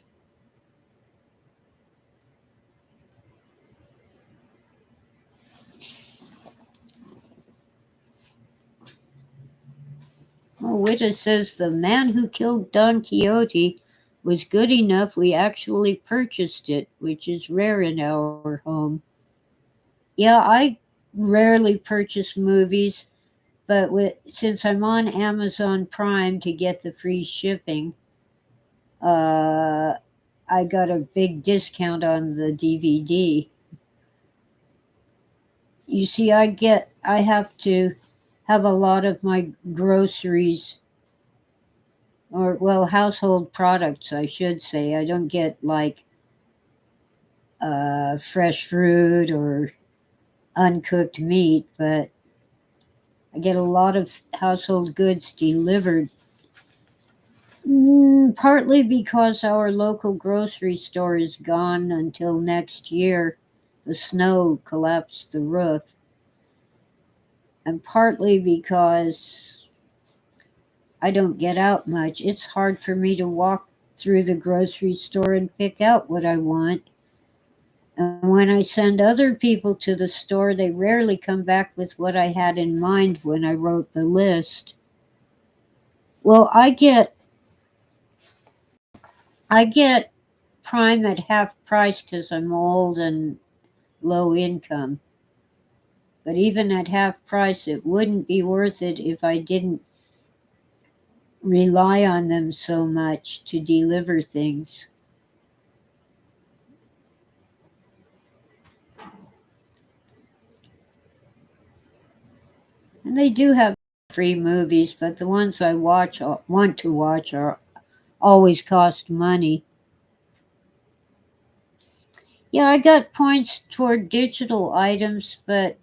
Oh, Witta says the man who killed Don Quixote was good enough we actually purchased it, which is rare in our home. Yeah, I rarely purchase movies, but since I'm on Amazon Prime to get the free shipping, uh, I got a big discount on the DVD. You see, I have to have a lot of my groceries, or well, household products, I should say. I don't get like fresh fruit or uncooked meat, but I get a lot of household goods delivered Partly because our local grocery store is gone until next year. The snow collapsed the roof. And partly because I don't get out much. It's hard for me to walk through the grocery store and pick out what I want. And when I send other people to the store, they rarely come back with what I had in mind when I wrote the list. Well, I get Prime at half price because I'm old and low income. But even at half price, it wouldn't be worth it if I didn't rely on them so much to deliver things. And they do have free movies, but the ones I want to watch are always cost money. Yeah, I got points toward digital items, but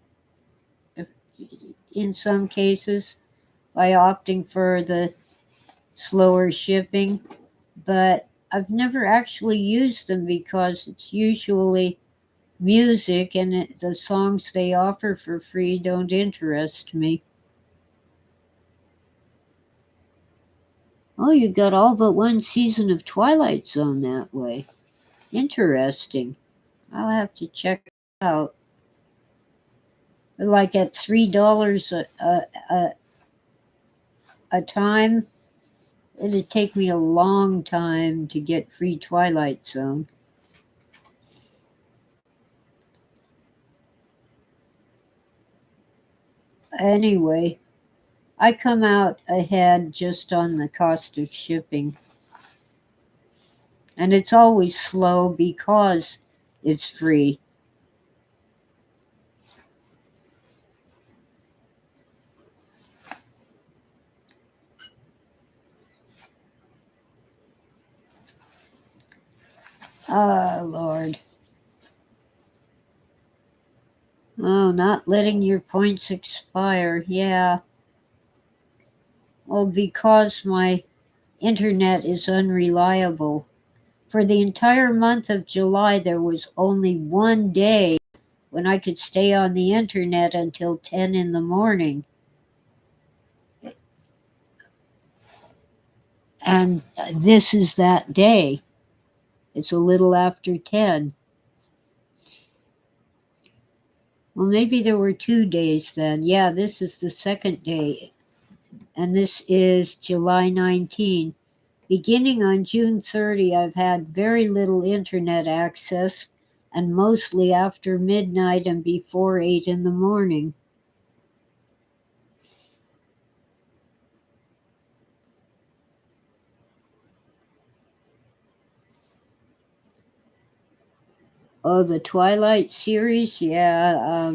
in some cases by opting for the slower shipping, but I've never actually used them because it's usually music and the songs they offer for free don't interest me. Oh, you got all but one season of Twilight Zone that way. Interesting. I'll have to check it out. Like at $3 a time, it'd take me a long time to get free Twilight Zone. Anyway, I come out ahead just on the cost of shipping. And it's always slow because it's free. Oh, Lord. Oh, not letting your points expire. Yeah. Well, because my internet is unreliable. For the entire month of July, there was only one day when I could stay on the internet until 10 in the morning. And this is that day. It's a little after 10. Well, maybe there were 2 days then. Yeah, this is the second day. And this is July 19. Beginning on June 30, I've had very little internet access and mostly after midnight and before 8 in the morning. Oh, the Twilight series? Yeah,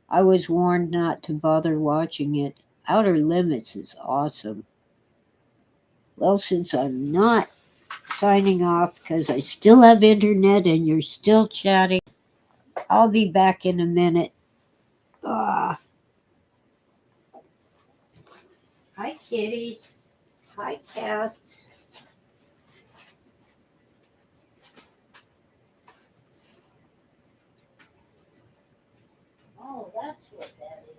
I was warned not to bother watching it. Outer Limits is awesome. Well, since I'm not signing off because I still have internet and you're still chatting, I'll be back in a minute. Ah, hi, kitties. Hi, cats. Oh, that's what that is.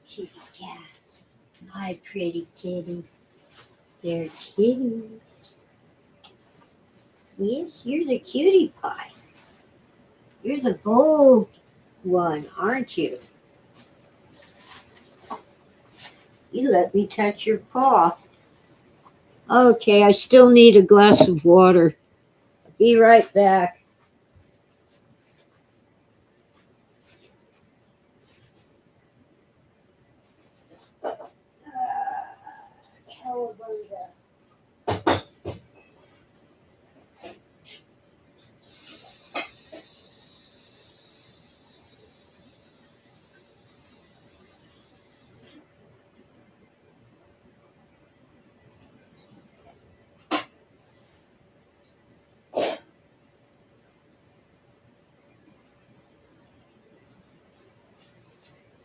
Kitty cats. My pretty kitty. They're kitties. Yes, you're the cutie pie. You're the bold one, aren't you? You let me touch your paw. Okay, I still need a glass of water. Be right back. Cowabunga.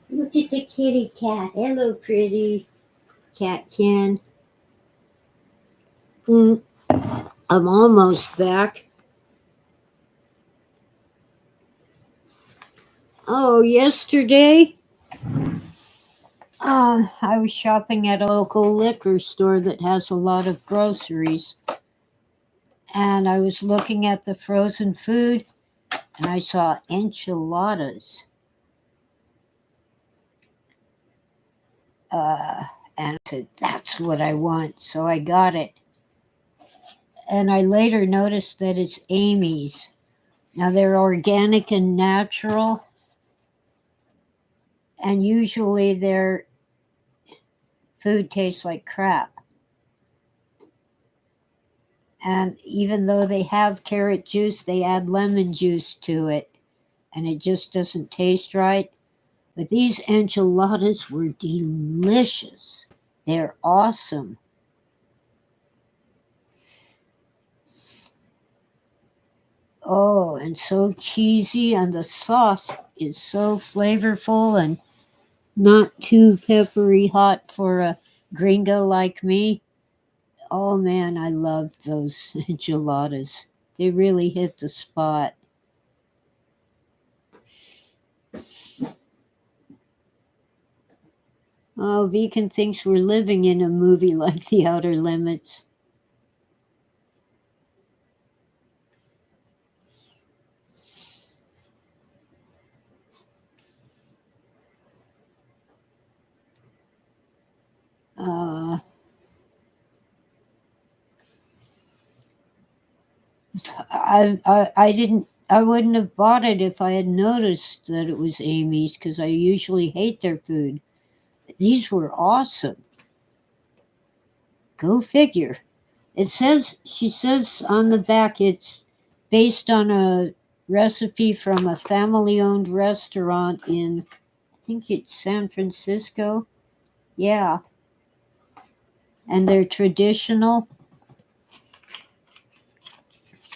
Look at the kitty cat. Hello, pretty catkin. Mm, I'm almost back. Oh, yesterday I was shopping at a local liquor store that has a lot of groceries. And I was looking at the frozen food and I saw enchiladas. Uh, and I said, that's what I want. So I got it. And I later noticed that it's Amy's. Now they're organic and natural, and usually their food tastes like crap. And even though they have carrot juice, they add lemon juice to it, and it just doesn't taste right. But these enchiladas were delicious. They're awesome. Oh, and so cheesy, and the sauce is so flavorful and not too peppery hot for a gringo like me. Oh man, I love those enchiladas. They really hit the spot. Oh, Beacon thinks we're living in a movie like The Outer Limits. Uh, I wouldn't have bought it if I had noticed that it was Amy's because I usually hate their food. These were awesome. Go figure. She says on the back it's based on a recipe from a family owned restaurant in, I think it's San Francisco. Yeah. And they're traditional.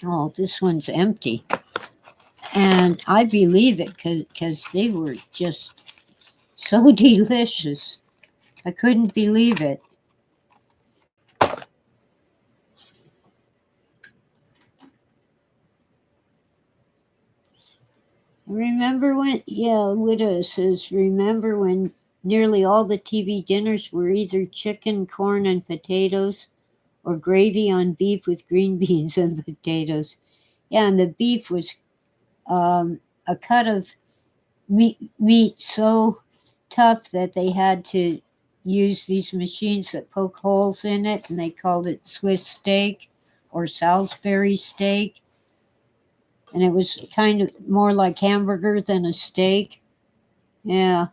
Oh, this one's empty. And I believe it because they were just so delicious. I couldn't believe it. Remember when, yeah, Widow says, remember when nearly all the TV dinners were either chicken, corn, and potatoes or gravy on beef with green beans and potatoes? Yeah, and the beef was a cut of meat so tough that they had to use these machines that poke holes in it, and they called it Swiss steak or Salisbury steak. And it was kind of more like hamburger than a steak. Yeah,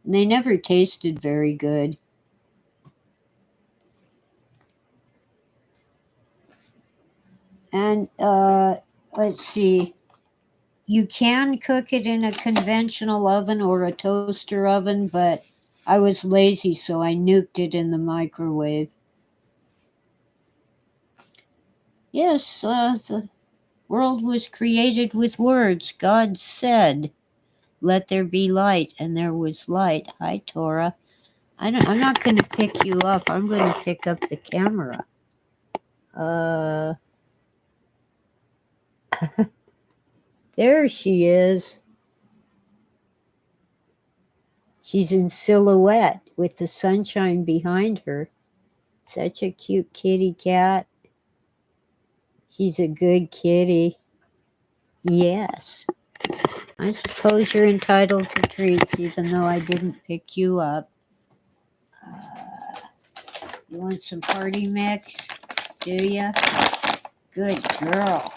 and they never tasted very good. And let's see, you can cook it in a conventional oven or a toaster oven, but I was lazy, so I nuked it in the microwave. Yes, the world was created with words. God said, "Let there be light," and there was light. Hi, Tora. I'm not going to pick you up. I'm going to pick up the camera. Uh, there she is. She's in silhouette with the sunshine behind her. Such a cute kitty cat. She's a good kitty. Yes. I suppose you're entitled to treats even though I didn't pick you up. You want some party mix? Do ya? Good girl.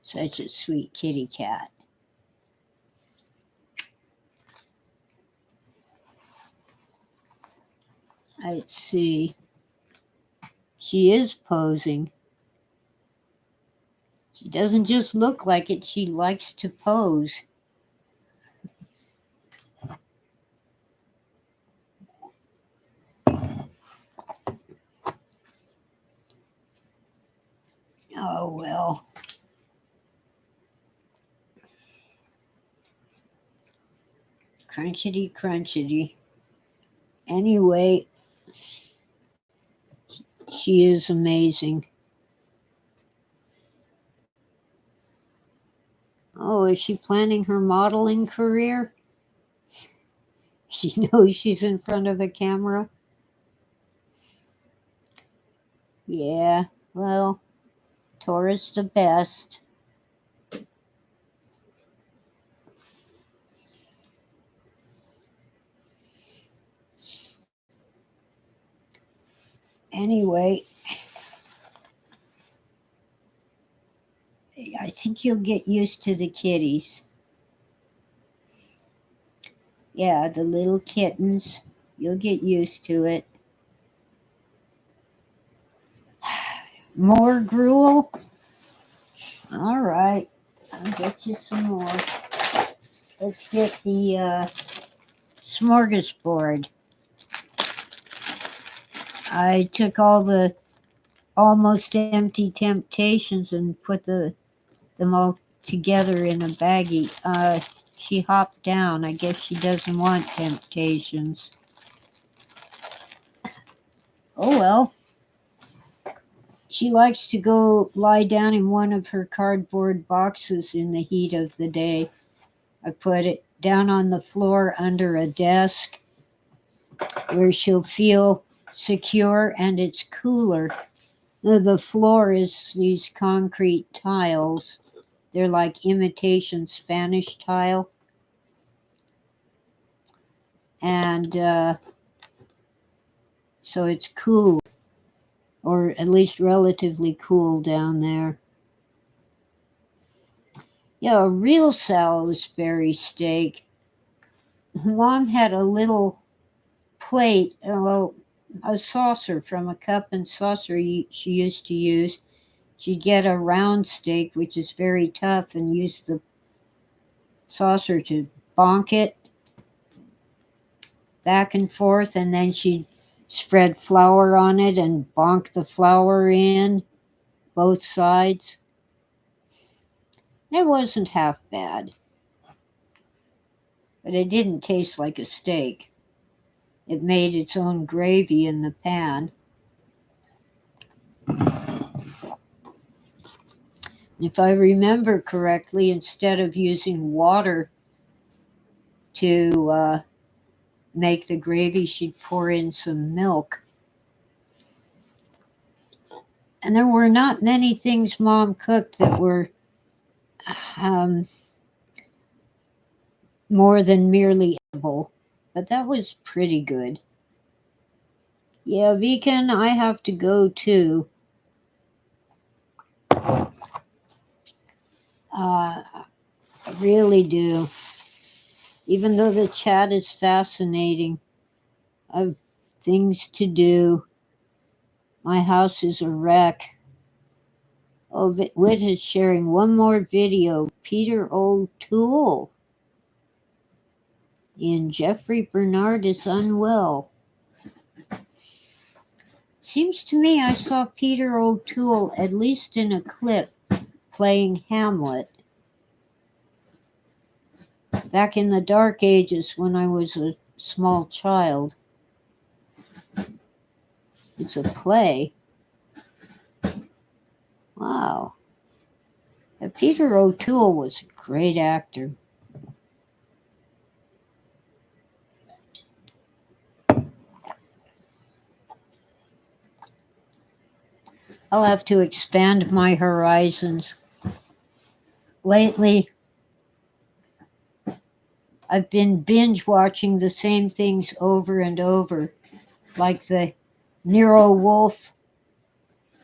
Such a sweet kitty cat. Let's see. She is posing. She doesn't just look like it, she likes to pose. Oh, well. Crunchity, crunchity. Anyway, she is amazing. Oh, is she planning her modeling career? She knows she's in front of a camera. Yeah, well, Tora's the best. Anyway, I think you'll get used to the kitties. Yeah, the little kittens. You'll get used to it. More gruel? All right, I'll get you some more. Let's get the smorgasbord. I took all the almost empty temptations and put them all together in a baggie. She hopped down. I guess she doesn't want temptations. Oh well. She likes to go lie down in one of her cardboard boxes in the heat of the day. I put it down on the floor under a desk where she'll feel secure and it's cooler. The floor is these concrete tiles. They're like imitation Spanish tile. And so it's cool, or at least relatively cool down there. Yeah, a real Salisbury steak. Mom had a little plate, well, a saucer from a cup and saucer she used to use. She'd get a round steak, which is very tough, and use the saucer to bonk it back and forth, and then she'd spread flour on it and bonk the flour in both sides. It wasn't half bad, but it didn't taste like a steak. It made its own gravy in the pan. If I remember correctly, instead of using water to make the gravy, she'd pour in some milk. And there were not many things Mom cooked that were more than merely edible, but that was pretty good. Yeah, Vikan, I have to go too. I really do. Even though the chat is fascinating, I've things to do. My house is a wreck. Oh, Wit is sharing one more video. Peter O'Toole in Jeffrey Bernard is unwell. Seems to me I saw Peter O'Toole at least in a clip playing Hamlet back in the dark ages when I was a small child. It's a play. Wow. Peter O'Toole was a great actor. I'll have to expand my horizons. Lately, I've been binge watching the same things over and over, like the Nero Wolf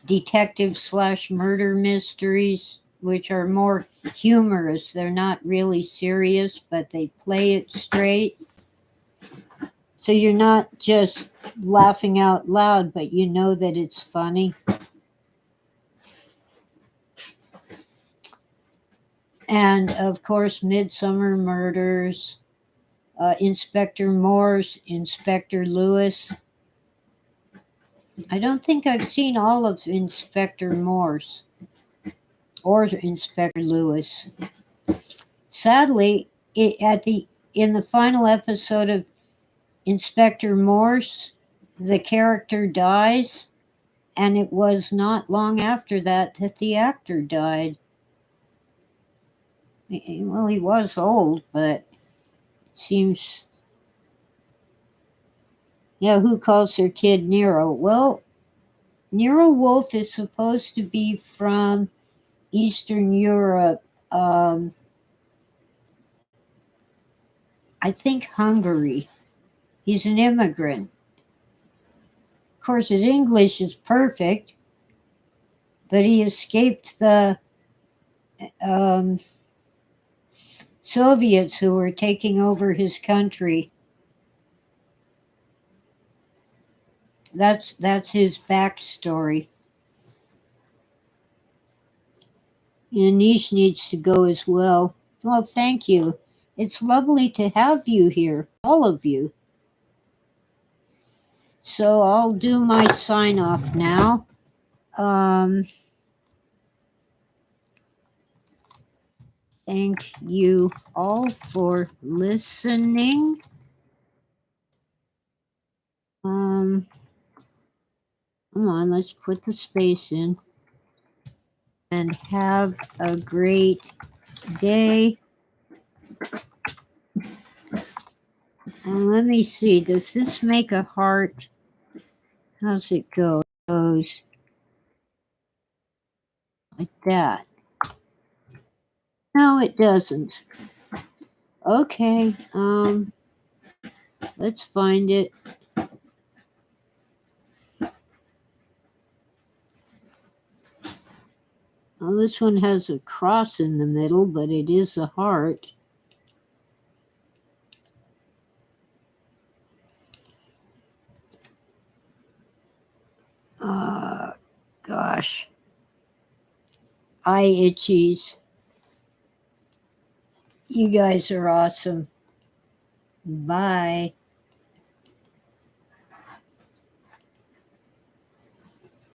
detective slash murder mysteries, which are more humorous. They're not really serious, but they play it straight. So you're not just laughing out loud, but you know that it's funny. And of course, Midsummer Murders, Inspector Morse, Inspector Lewis. I don't think I've seen all of Inspector Morse or Inspector Lewis. Sadly, in the final episode of Inspector Morse, the character dies, and it was not long after that that the actor died. Well, he was old, but it seems. Yeah, who calls their kid Nero? Well, Nero Wolf is supposed to be from Eastern Europe. I think Hungary. He's an immigrant. Of course, his English is perfect, but he escaped the um, Soviets who were taking over his country. That's his backstory. Anish needs to go as well. Well, thank you. It's lovely to have you here, all of you. So I'll do my sign off now. Um, thank you all for listening. Come on, let's put the space in. And have a great day. And let me see, does this make a heart? How's it go? It goes like that. No, it doesn't. Okay, let's find it. Well, this one has a cross in the middle, but it is a heart. Gosh. Eye itchies. You guys are awesome. Bye.